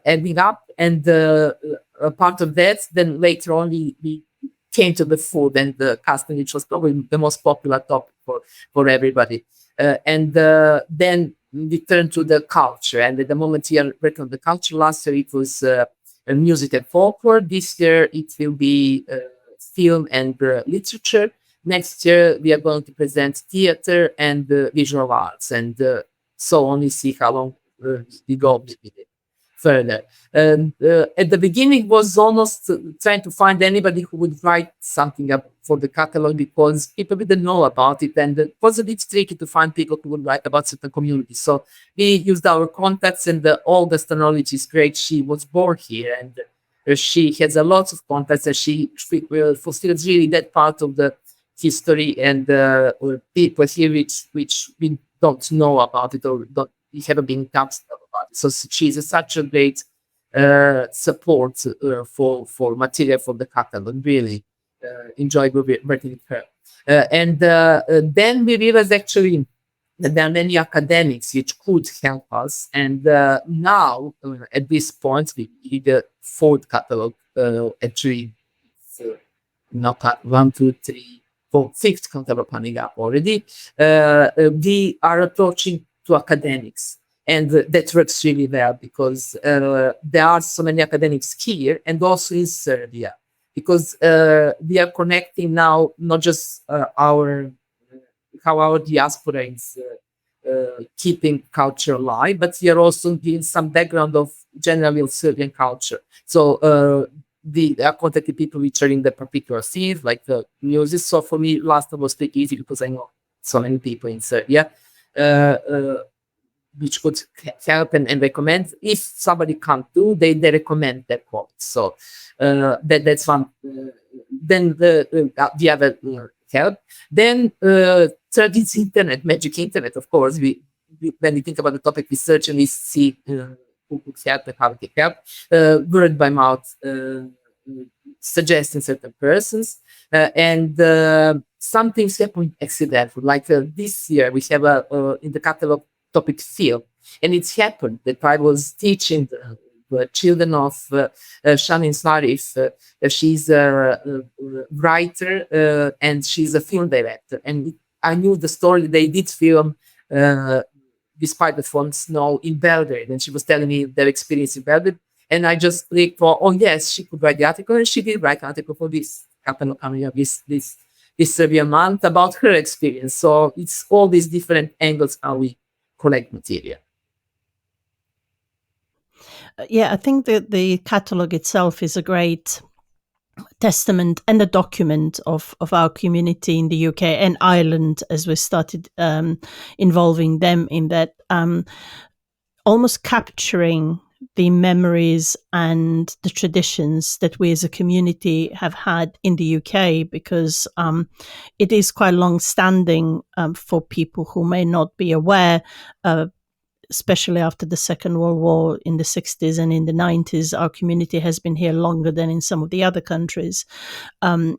ending up, and a part of that. Then later on, we came to the food and the custom, which was probably the most popular topic for everybody. And then we turned to the culture. And at the moment we are working on the culture, last year it was music and folklore. This year it will be film and literature. Next year we are going to present theater and visual arts, and so on. We see how long we go with it further. At the beginning was almost trying to find anybody who would write something up for the catalog, because people didn't know about it, and it was a bit tricky to find people who would write about certain communities. So we used our contacts, and the oldest knowledge is great. She was born here, and she has a lot of contacts, and she fulfills really that part of the history and people here which we don't know about it, or we haven't been touched about it. So she's such a great support for material for the catalog. Really enjoy working with her. And then we realized actually that there are many academics which could help us. And now, at this point, we need the fourth catalog, actually, not 1, 2, 3, 4, fifth catalog coming up already. We are approaching to academics. And that works really well, because there are so many academics here and also in Serbia, because we are connecting now not just how our diaspora is keeping culture alive, but we are also giving some background of general Serbian culture. So we are contacting people which are in the particular field, like the music. So for me, last time was pretty easy, because I know so many people in Serbia which could help and recommend. If somebody can't do, they recommend their quotes. So that's one. Then the other help. Then third is internet, magic internet. Of course, when we think about the topic, we search and we see who could help and how it can help. Word by mouth, suggesting certain persons, and some things happen accidental. Like this year, we have in the catalog topic film, and it's happened that I was teaching the children of Shanin Sarif. She's a writer and she's a film director, and I knew the story. They did film despite the font snow in Belgrade, and she was telling me their experience in Belgrade, and I just clicked for, oh yes, she could write the article, and she did write an article for this Serbian Month about her experience. So it's all these different angles how we collect material. Yeah, I think that the catalogue itself is a great testament and a document of our community in the UK and Ireland, as we started involving them in that, almost capturing the memories and the traditions that we as a community have had in the UK, because it is quite long-standing for people who may not be aware, especially after the Second World War in the 60s and in the 90s. Our community has been here longer than in some of the other countries. And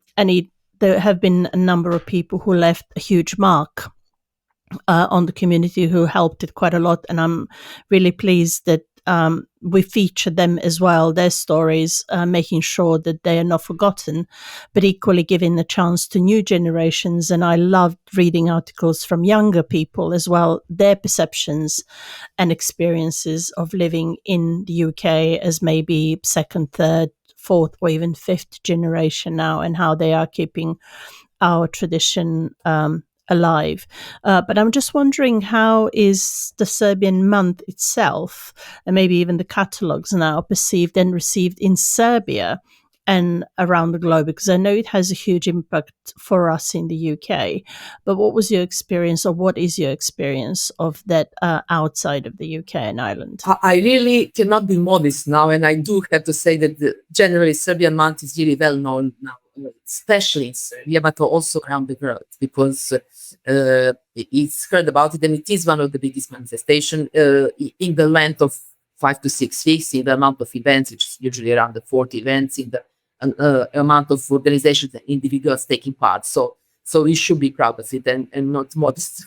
there have been a number of people who left a huge mark on the community, who helped it quite a lot. And I'm really pleased that we feature them as well, their stories, making sure that they are not forgotten, but equally giving a chance to new generations. And I loved reading articles from younger people as well, their perceptions and experiences of living in the UK as maybe second, third, fourth, or even fifth generation now, and how they are keeping our tradition alive. But I'm just wondering, how is the Serbian Month itself, and maybe even the catalogues now, perceived and received in Serbia and around the globe? Because I know it has a huge impact for us in the UK. But what was your experience, or what is your experience of that outside of the UK and Ireland? I really cannot be modest now, and I do have to say that generally Serbian Month is really well known now especially in Serbia, but also around the world, because it's heard about it, and it is one of the biggest manifestations in the length of 5 to 6 weeks, in the amount of events, which is usually around the 40 events, in the amount of organizations and individuals taking part. So we should be proud of it, and not modest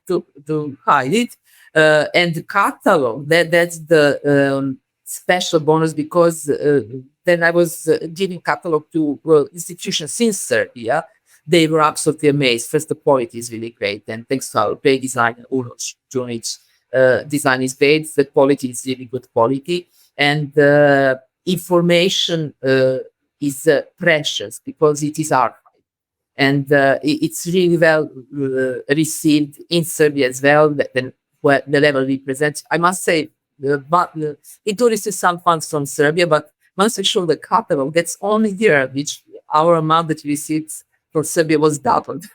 to hide it. And the catalog, that's the special bonus, because then I was giving catalog to institutions in Serbia. They were absolutely amazed. First, the quality is really great, and thanks to our great designer, Uroš Junić, design is great. The quality is really good quality, and information is precious because it is archived. And it's really well received in Serbia as well. Then where the level we present, I must say, it do receive some funds from Serbia, but once we show the catalog, that's only there, which our amount that we received for Serbia was doubled.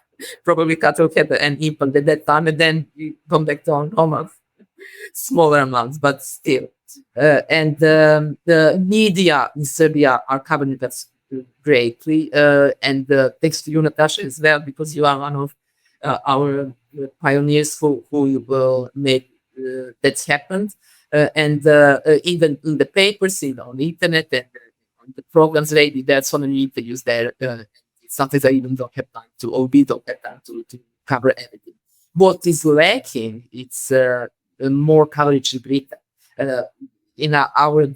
Probably catalog had an impact at that time, and then we come back to our normal smaller amounts, but still. And the media in Serbia are covering that greatly, and thanks to you, Natasha, as well, because you are one of our pioneers who will make that's happened. And even in the papers, on the internet, and on the programs ready, there's so many interviews there. Sometimes I even don't have time to, or we don't have time to cover everything. What is lacking, it's more coverage in Britain. In our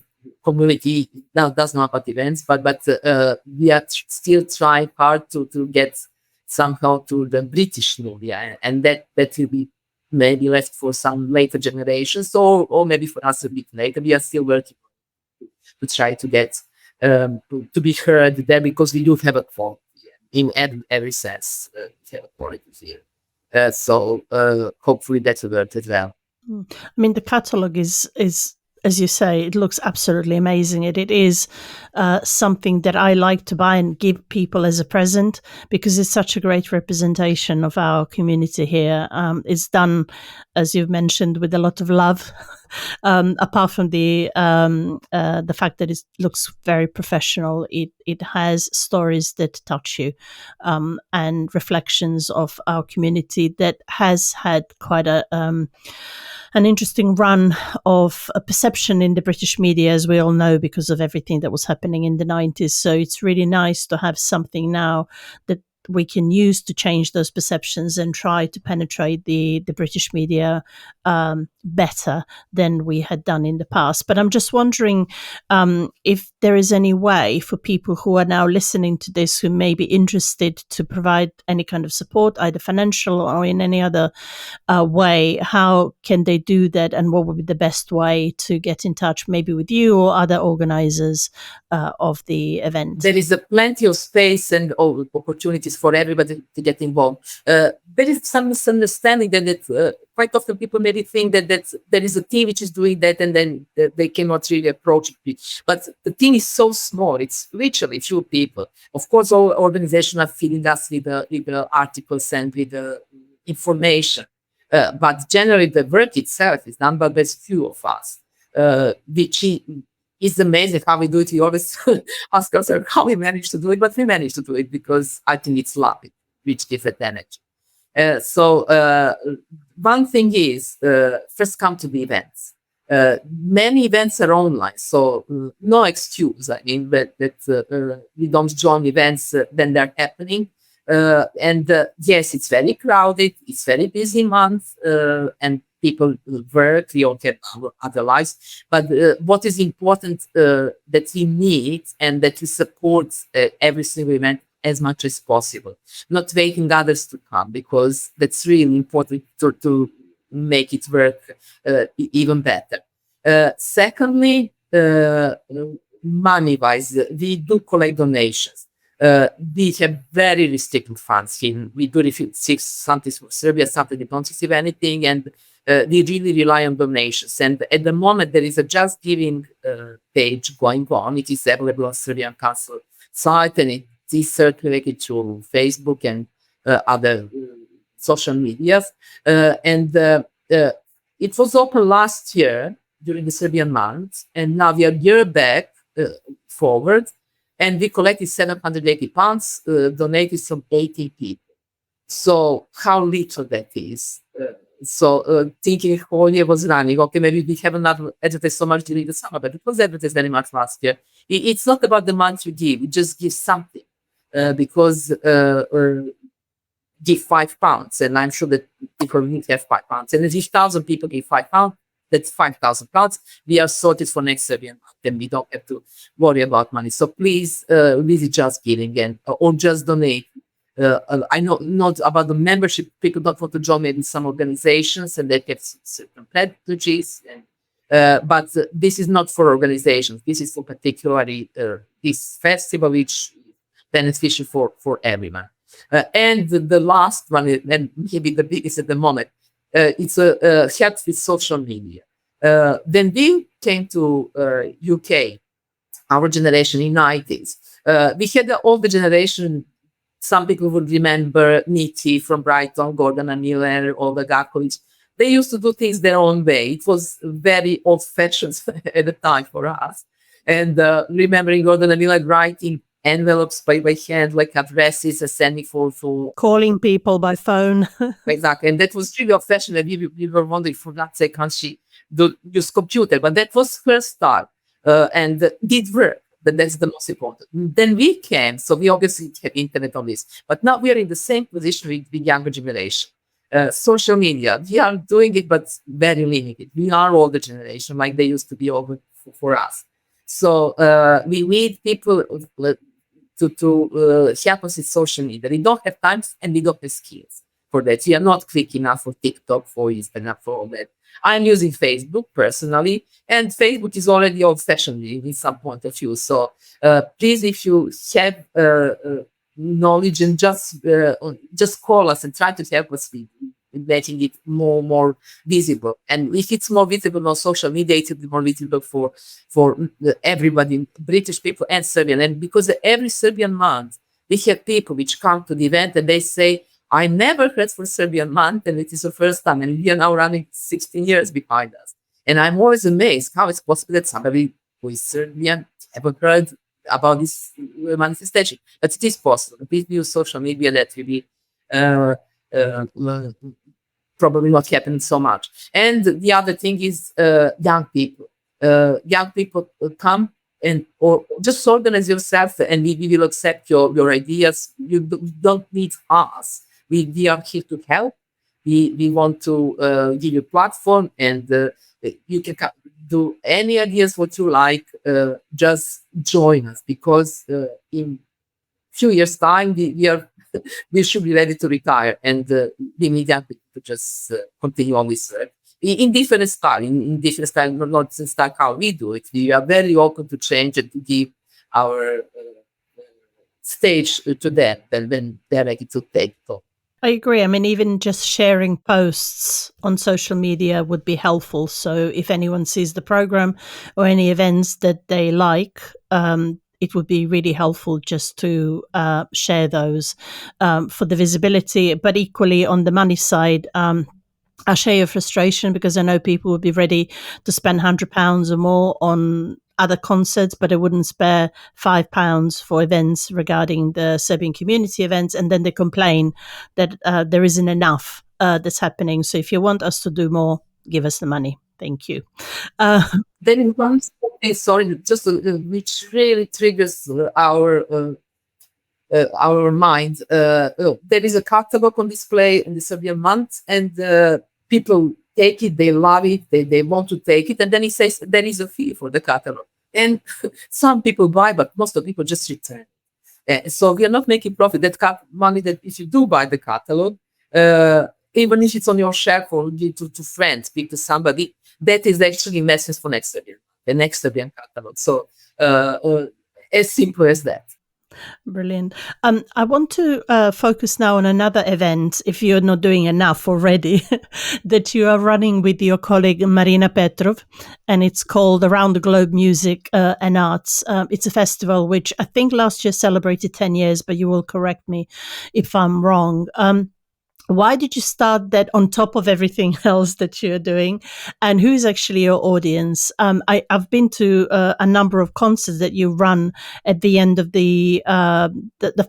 community now does not about events, but we are still trying hard to get somehow to the British media, and that will be maybe left for some later generations, or maybe for us a bit later. We are still working to try to get to be heard there, because we do have a quality in every sense. We have a quality here, so hopefully that's a word as well. I mean, the catalogue is, as you say, it looks absolutely amazing. It is something that I like to buy and give people as a present, because it's such a great representation of our community here. It's done, as you've mentioned, with a lot of love. Apart from the fact that it looks very professional, it has stories that touch you, and reflections of our community that has had quite an interesting run of a perception in the British media, as we all know, because of everything that was happening in the 90s. So it's really nice to have something now that we can use to change those perceptions and try to penetrate the British media better than we had done in the past. But I'm just wondering if there is any way for people who are now listening to this, who may be interested, to provide any kind of support, either financial or in any other way. How can they do that, and what would be the best way to get in touch, maybe with you or other organizers of the event? There is plenty of space and opportunities for everybody to get involved. There is some misunderstanding that quite often people maybe think that there is a team which is doing that, and then they cannot really approach it. But the team is so small; it's literally few people. Of course, all organizations are feeding us with the articles and with the information. But generally, the work itself is done by very few of us, which is amazing how we do it. We always ask ourselves how we manage to do it, but we manage to do it because I think it's love, which gives it energy. So one thing is, first come to the events. Many events are online, so no excuse. I mean, that we don't join events when they're happening. And yes, it's very crowded. It's very busy month, and people work. We all have other lives. But what is important that we meet and that we support every single event as much as possible, not waiting others to come, because that's really important to make it work even better. Secondly, money-wise, we do collect donations. We have very restricted funds here. We do receive something for Serbia, something we don't receive anything, and we really rely on donations. And at the moment, there is a Just Giving page going on. It is available on Serbian Council site, and it is circulated through Facebook and other social medias. And it was open last year during the Serbian Month, and now we are a year back forward. And we collected £780, donated from 80 people. So how little that is. Thinking whole year was running, okay, maybe we have not advertised so much during the summer, but it was advertised very much last year. It's not about the month you give, you just give something. Because give £5, and I'm sure that people need to have £5. And if 1,000 people give £5, that's £5,000. We are sorted for next Serbian month, and we don't have to worry about money. So please, visit Just Giving and or just donate. I know not about the membership. People don't want to join maybe some organizations, and they have certain pledges. But this is not for organizations. This is for particularly this festival, which is beneficial for everyone. And the last one, and maybe the biggest at the moment, it's a help with social media. Then we came to UK, our generation in 90s. We had the older generation. Some people would remember Niti from Brighton, Gordon and Miller, Olga Gakovic. They used to do things their own way. It was very old-fashioned at the time for us. And remembering Gordon and Miller writing envelopes by hand, like addresses, sending for calling people by phone. Exactly. And that was really old-fashioned. And we were wondering, for that sake, can't she use computer? But that was her style. And did work. But that's the most important. Then we came, so we obviously have internet on this, but now we are in the same position with the younger generation. Social media, we are doing it, but very limited. We are older generation, like they used to be over for us. So we need people to help us with social media. We don't have time and we don't have skills for that. We are not quick enough for TikTok, for Instagram, for all that. I'm using Facebook personally, and Facebook is already old-fashioned in some point of view. So please, if you have knowledge, and just call us and try to help us with making it more visible. And if it's more visible on social media, it will be more visible for everybody, British people and Serbian. And because every Serbian month, we have people which come to the event and they say, I never heard for Serbian Month, and it is the first time, and we are now running 16 years behind us. And I'm always amazed how it's possible that somebody who is Serbian haven't heard about this manifestation. But it is possible. Please use social media. That will be probably not happening so much. And the other thing is young people. Young people come and or just organize yourself, and we will accept your ideas. You don't need us. We are here to help. We want to give you a platform, and you can do any ideas what you like. Just join us, because in few years' time we should be ready to retire, and we need young people to just continue on this work in different style, in different style, not in style how we do it. We are very open to change and to give our stage to them, and when they're ready to take it. I agree. I mean, even just sharing posts on social media would be helpful. So if anyone sees the program or any events that they like, it would be really helpful just to share those for the visibility. But equally, on the money side, I share your frustration, because I know people would be ready to spend £100 or more on other concerts, but they wouldn't spare £5 for events regarding the Serbian community events, and then they complain that there isn't enough that's happening. So if you want us to do more, give us the money. Thank you. Then one thing, sorry, just which really triggers our mind. There is a catalogue on display in the Serbian Month, and people take it, they love it, they want to take it, and then it says there is a fee for the catalogue. And some people buy, but most of the people just return. So we are not making profit. That money that if you do buy the catalogue, even if it's on your shelf or give to friends, speak to somebody, that is actually investments for next Serbian, the next Serbian catalogue. So as simple as that. Brilliant. I want to focus now on another event, if you're not doing enough already, that you are running with your colleague Marina Petrov, and it's called Around the Globe Music and Arts. It's a festival which I think last year celebrated 10 years, but you will correct me if I'm wrong. Why did you start that on top of everything else that you're doing? And who's actually your audience? I've been to a number of concerts that you run at the end of the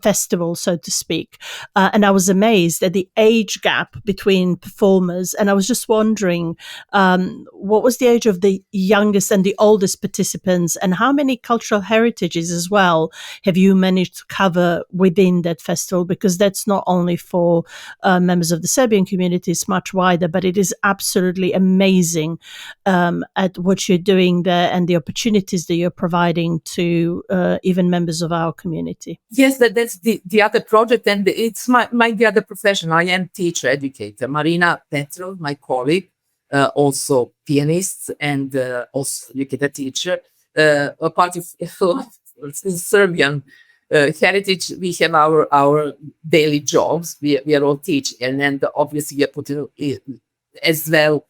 festival, so to speak, and I was amazed at the age gap between performers. And I was just wondering, what was the age of the youngest and the oldest participants, and how many cultural heritages as well have you managed to cover within that festival? Because that's not only for members of the Serbian community, is much wider, but it is absolutely amazing at what you're doing there and the opportunities that you're providing to even members of our community. Yes, that's the other project, and it's my the other profession. I am teacher, educator. Marina Petrov, my colleague, also pianist and also educator teacher, a part of Serbian heritage. We have our daily jobs. We are all teaching, and then obviously we are putting as well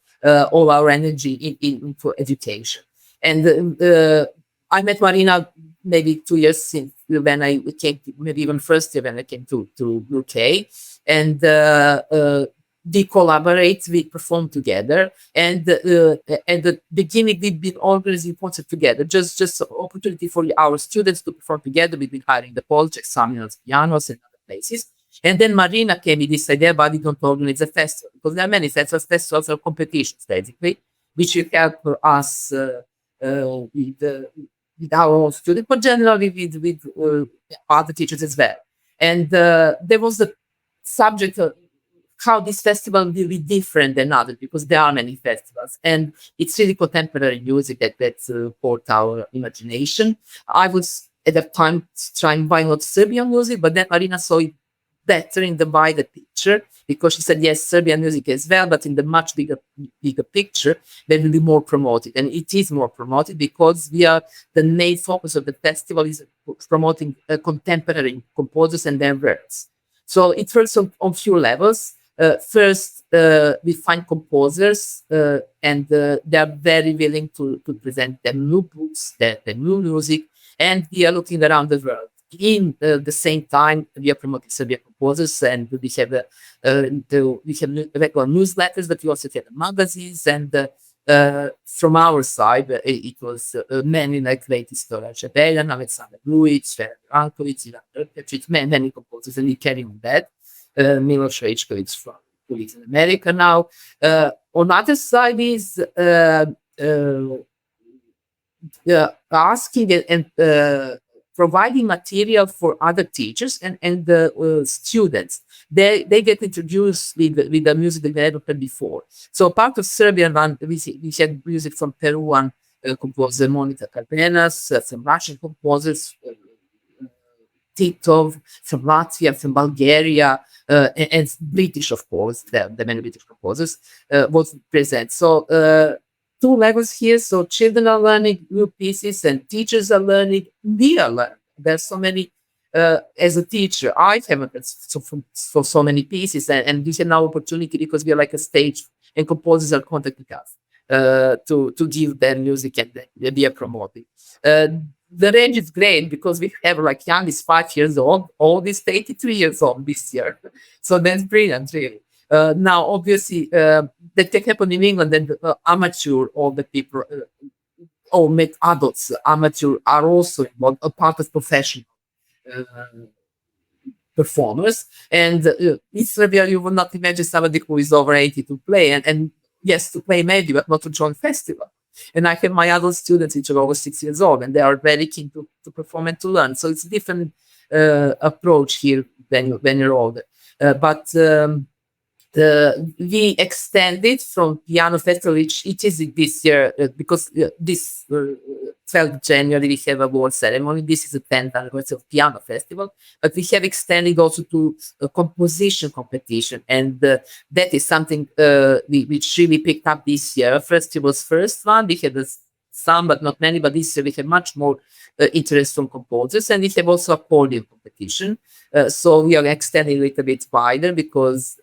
all our energy into education. And I met Marina maybe 2 years since when I came, maybe even first year when I came to UK, and we collaborate, we perform together, and at the beginning we've been organizing concerts together, just opportunity for our students to perform together. We've been hiring the Polish examiners, pianos, and other places. And then Marina came with this idea, but we don't organize a festival, because there are many festivals or competitions, basically, which will help us with our own students, but generally with other teachers as well. And there was the subject of how this festival will be different than others, because there are many festivals, and it's really contemporary music that caught our imagination. I was at that time trying why not Serbian music, but then Marina saw it better in the wider picture, because she said, yes, Serbian music as well, but in the much bigger picture, they will be more promoted. And it is more promoted because the main focus of the festival is promoting contemporary composers and their works. So it works on few levels. First, we find composers, and they are very willing to present their new books, their new music, and we are looking around the world. In the same time, we are promoting Serbian composers, and we have regular newsletters, but we also have magazines. And from our side, it was many like latest Šebeljan, Aleksandar Grujić, Ferenc Ranković, Ivan Rkačić, many composers, and we carry on that. Miloš Rečković from who lives in America now. On other side is asking and providing material for other teachers and students. They get introduced with the music they never heard before. So part of Serbian Month, we had music from Peruvian composer Monica Cardenas, some Russian composers, Titov, from Latvia, from Bulgaria, and British, of course, the many British composers was present. So two levels here. So children are learning new pieces, and teachers are learning. We are learning. There's so many. As a teacher, I haven't heard so many pieces, and this is an opportunity because we are like a stage, and composers are contacting us to give their music and they are promoting. The range is great because we have like young is 5 years old, old is 83 years old this year. So that's brilliant, really. Now, obviously, that can happen in England, and amateur, all the people, or adults, amateur are also involved, a part of professional performers. And in Serbia, you will not imagine somebody who is over 80 to play, and yes, to play maybe, but not to join festival. And I have my adult students, which are over 6 years old, and they are very keen to perform and to learn. So it's a different approach here when you're older. But we extended from piano festival, which it is this year, because this 12th January we have a award ceremony. This is the 10th anniversary of piano festival, but we have extended also to a composition competition, and that is something which really picked up this year. First, it was first one. We had some, but not many. But this year we have much more interest from composers, and we have also a podium competition. So we are extending a little bit wider because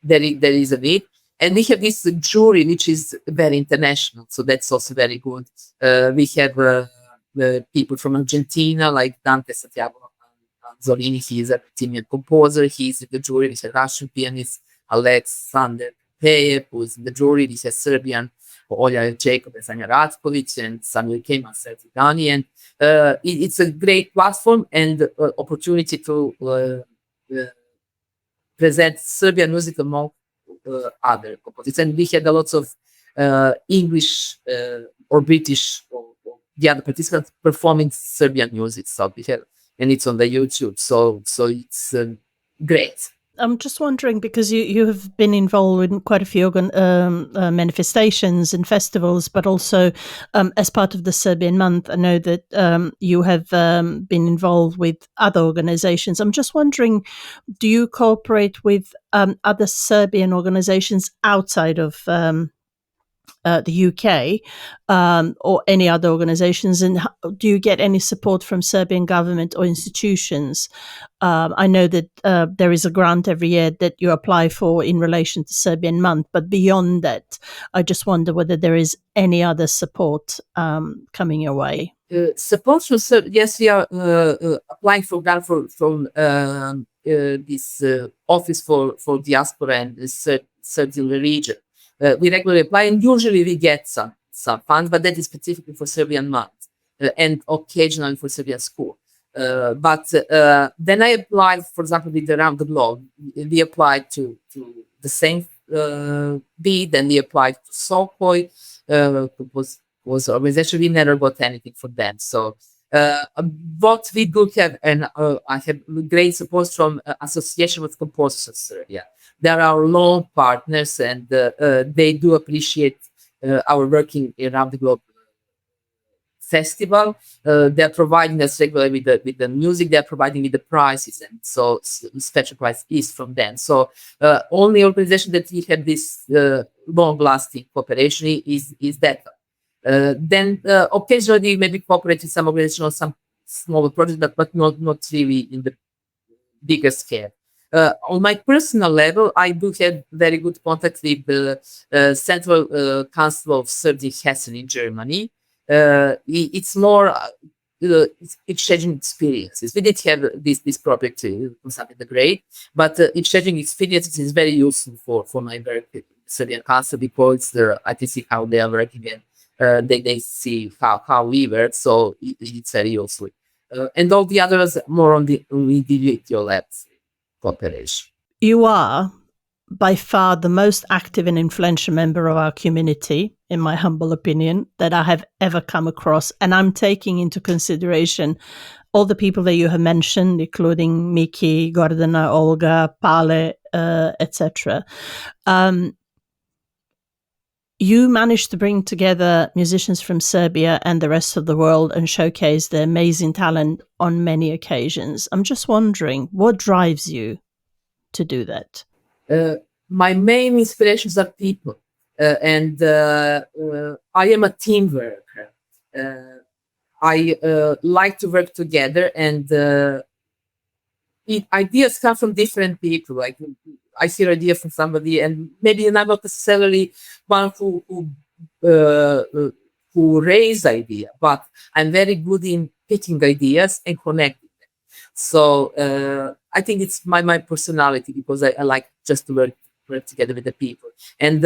there is a need. And we have this jury, which is very international. So that's also very good. We have people from Argentina, like Dante Santiago Zolini, he is a Argentinian composer. He's in the jury. There's a Russian pianist, Alexander Pejev, who is in the jury. There's a Serbian, Olja Jacob and Sanja Ratkovic, and Samuel K. Marcel Tigani. And it's a great platform and opportunity to present Serbian music among other compositors. And we had a lot of English or British or the other participants performing Serbian music. So we have, and it's on the YouTube. So it's great. I'm just wondering, because you have been involved in quite a few manifestations and festivals, but also as part of the Serbian Month, I know that you have been involved with other organizations. I'm just wondering, do you cooperate with other Serbian organizations outside of the UK or any other organizations? And do you get any support from Serbian government or institutions? I know that there is a grant every year that you apply for in relation to Serbian Month, but beyond that, I just wonder whether there is any other support coming your way. Support from Serbia, yes, we are applying for grant from this Office for Diaspora and the Serbs in the region. We regularly apply, and usually we get some funds, but that is specifically for Serbian Month and occasionally for Serbian School. But then I applied, for example, with Around the Globe. We applied to the same bid, and we applied to Sokoj, was an organization. We never got anything for them. So what we do have, and I have great support from Association with Composers of Serbia. They are our long partners, and they do appreciate our working around the globe festival. They're providing us regularly with the music. They're providing with the prizes, and so special prize is from them. So only organization that we have this long-lasting cooperation is that. Then occasionally maybe cooperate with some organization or some smaller project, but not really in the bigger scale. On my personal level, I do have very good contact with the Central Council of Serbs in Hessen in Germany. It's more exchanging experiences. We did have this project, Constantine the Great, but exchanging experiences is very useful for my work with Serbian Council, because I can see how they are working, and they see how we work, so it's very useful. And all the others more on the individual levels cooperation. You are by far the most active and influential member of our community, in my humble opinion, that I have ever come across. And I'm taking into consideration all the people that you have mentioned, including Miki, Gordana, Olga, Pale, etc. You managed to bring together musicians from Serbia and the rest of the world and showcase their amazing talent on many occasions. I'm just wondering, what drives you to do that? My main inspirations are people, and I am a team worker. I like to work together, and ideas come from different people. Like, I hear an idea from somebody, and maybe I'm not necessarily one who raise idea, but I'm very good in picking ideas and connecting them. So I think it's my personality, because I like just to work together with the people. And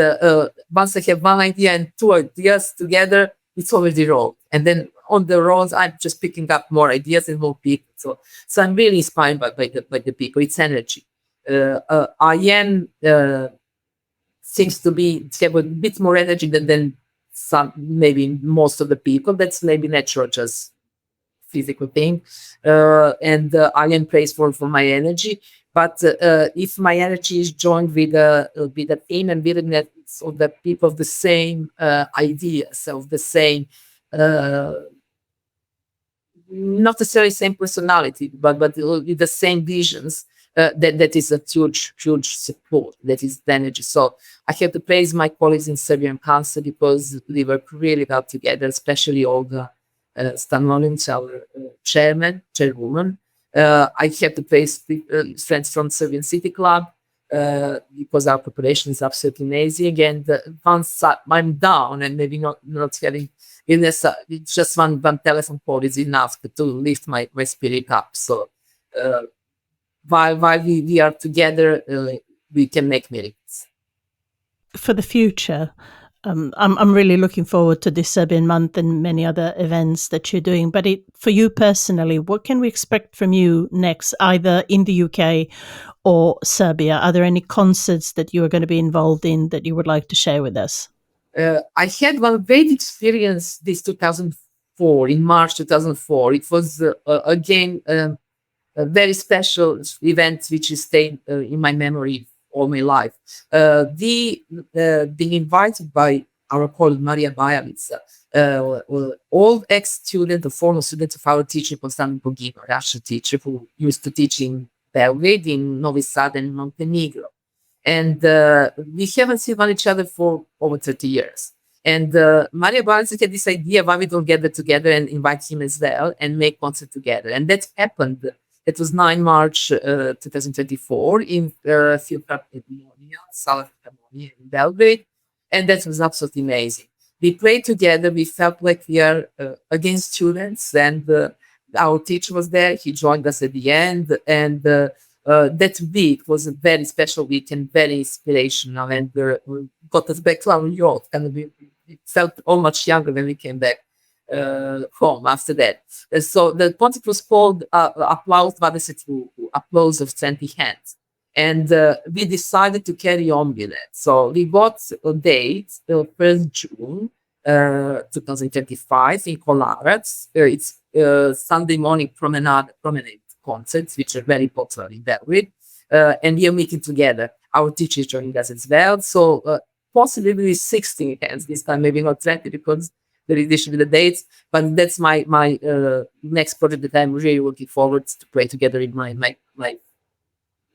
once I have one idea and two ideas together, it's already rolled. And then on the rolls, I'm just picking up more ideas and more people. So I'm really inspired by the people. It's energy. I seems to have a bit more energy than some, maybe most of the people. That's maybe natural, just physical thing. And I am praised for my energy. But if my energy is joined with the aim and willingness of the people of the same ideas, of the same, not necessarily same personality, but with the same visions, that is a huge support. That is the energy. So I have to praise my colleagues in Serbian Council, because we work really well together, especially Olga Stanolic, our chairwoman. I have to praise friends from Serbian City Club, because our preparation is absolutely amazing. And once I'm down and maybe not having illness, just one telephone call is enough to lift my spirit up. So uh, while we are together, we can make miracles. For the future, I'm really looking forward to this Serbian month and many other events that you're doing. But for you personally, what can we expect from you next, either in the UK or Serbia? Are there any concerts that you are going to be involved in that you would like to share with us? I had one great experience this 2004, in March 2004. It was again a very special event which is stayed in my memory all my life. Being invited by our colleague Maria Bajavica, all ex-student, the former student of our teacher, Constantine the Great, Russian teacher who used to teach in Belgrade, in Novi Sad, and Montenegro. And we haven't seen one each other for over 30 years. And Maria Bajavica had this idea, why we don't gather together and invite him as well and make concert together. And that happened. It was 9 March 2024 in Philharmonia, South Philharmonia in Belgrade. And that was absolutely amazing. We played together. We felt like we are against students. And our teacher was there. He joined us at the end. And that week was a very special week and very inspirational. And got us back to our youth. And we felt all much younger when we came back home after that. So the concert was called Applaus 22, Applause of 20 Hands. And we decided to carry on with it. So we got a date, 1st June 2025 in Kolarac. It's Sunday morning promenade concerts, which are very popular in Belgrade. And we are meeting together. Our teacher is joining us as well. So possibly 16 hands this time, maybe not 20 because the addition with the dates. But that's my next project that I'm really looking forward to play together with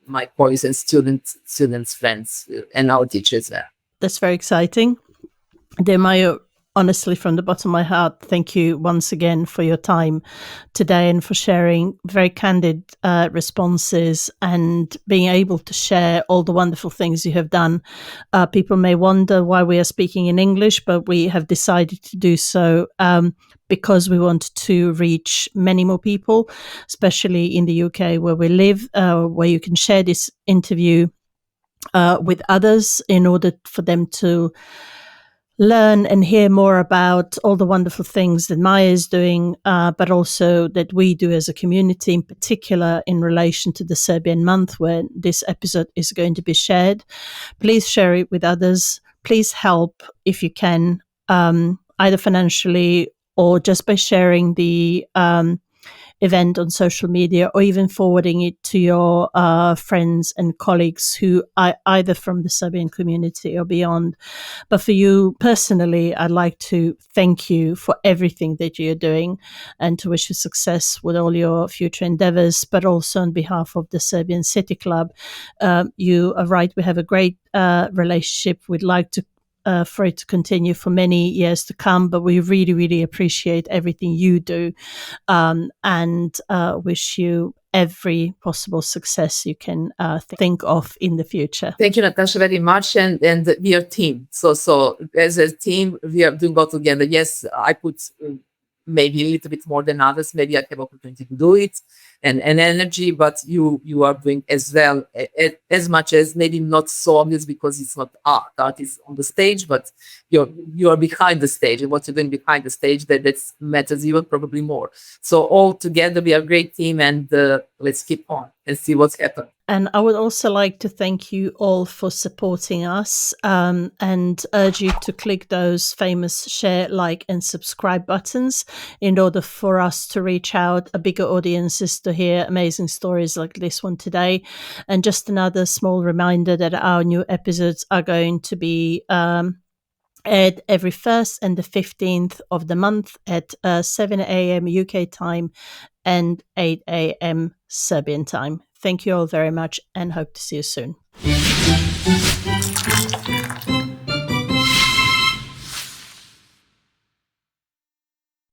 my colleagues and students, friends, and our teachers there. That's very exciting. Dear Maya, honestly, from the bottom of my heart, thank you once again for your time today and for sharing very candid responses and being able to share all the wonderful things you have done. People may wonder why we are speaking in English, but we have decided to do so because we want to reach many more people, especially in the UK where we live, where you can share this interview with others in order for them to learn and hear more about all the wonderful things that Maya is doing, but also that we do as a community, in particular in relation to the Serbian Month, where this episode is going to be shared. Please share it with others. Please help if you can, either financially or just by sharing the event on social media or even forwarding it to your friends and colleagues who are either from the Serbian community or beyond. But for you personally, I'd like to thank you for everything that you're doing and to wish you success with all your future endeavors, but also on behalf of the Serbian City Club. You are right, we have a great relationship. We'd like to for it to continue for many years to come, but we really, really appreciate everything you do and wish you every possible success you can think of in the future. Thank you, Natasha, very much. And we are a team. So as a team, we are doing well together. Yes, I put maybe a little bit more than others. Maybe I have opportunity to do it and energy, but you are doing as well, as much as maybe not so obvious because it's not art. Art is on the stage, but you are behind the stage, and what you're doing behind the stage that matters even probably more. So all together, we are a great team, and let's keep on and see what's happened. And I would also like to thank you all for supporting us and urge you to click those famous share, like, and subscribe buttons in order for us to reach out a bigger audiences to hear amazing stories like this one today. And just another small reminder that our new episodes are going to be aired every 1st and the 15th of the month at 7 a.m. UK time and 8 a.m. Serbian time. Thank you all very much and hope to see you soon.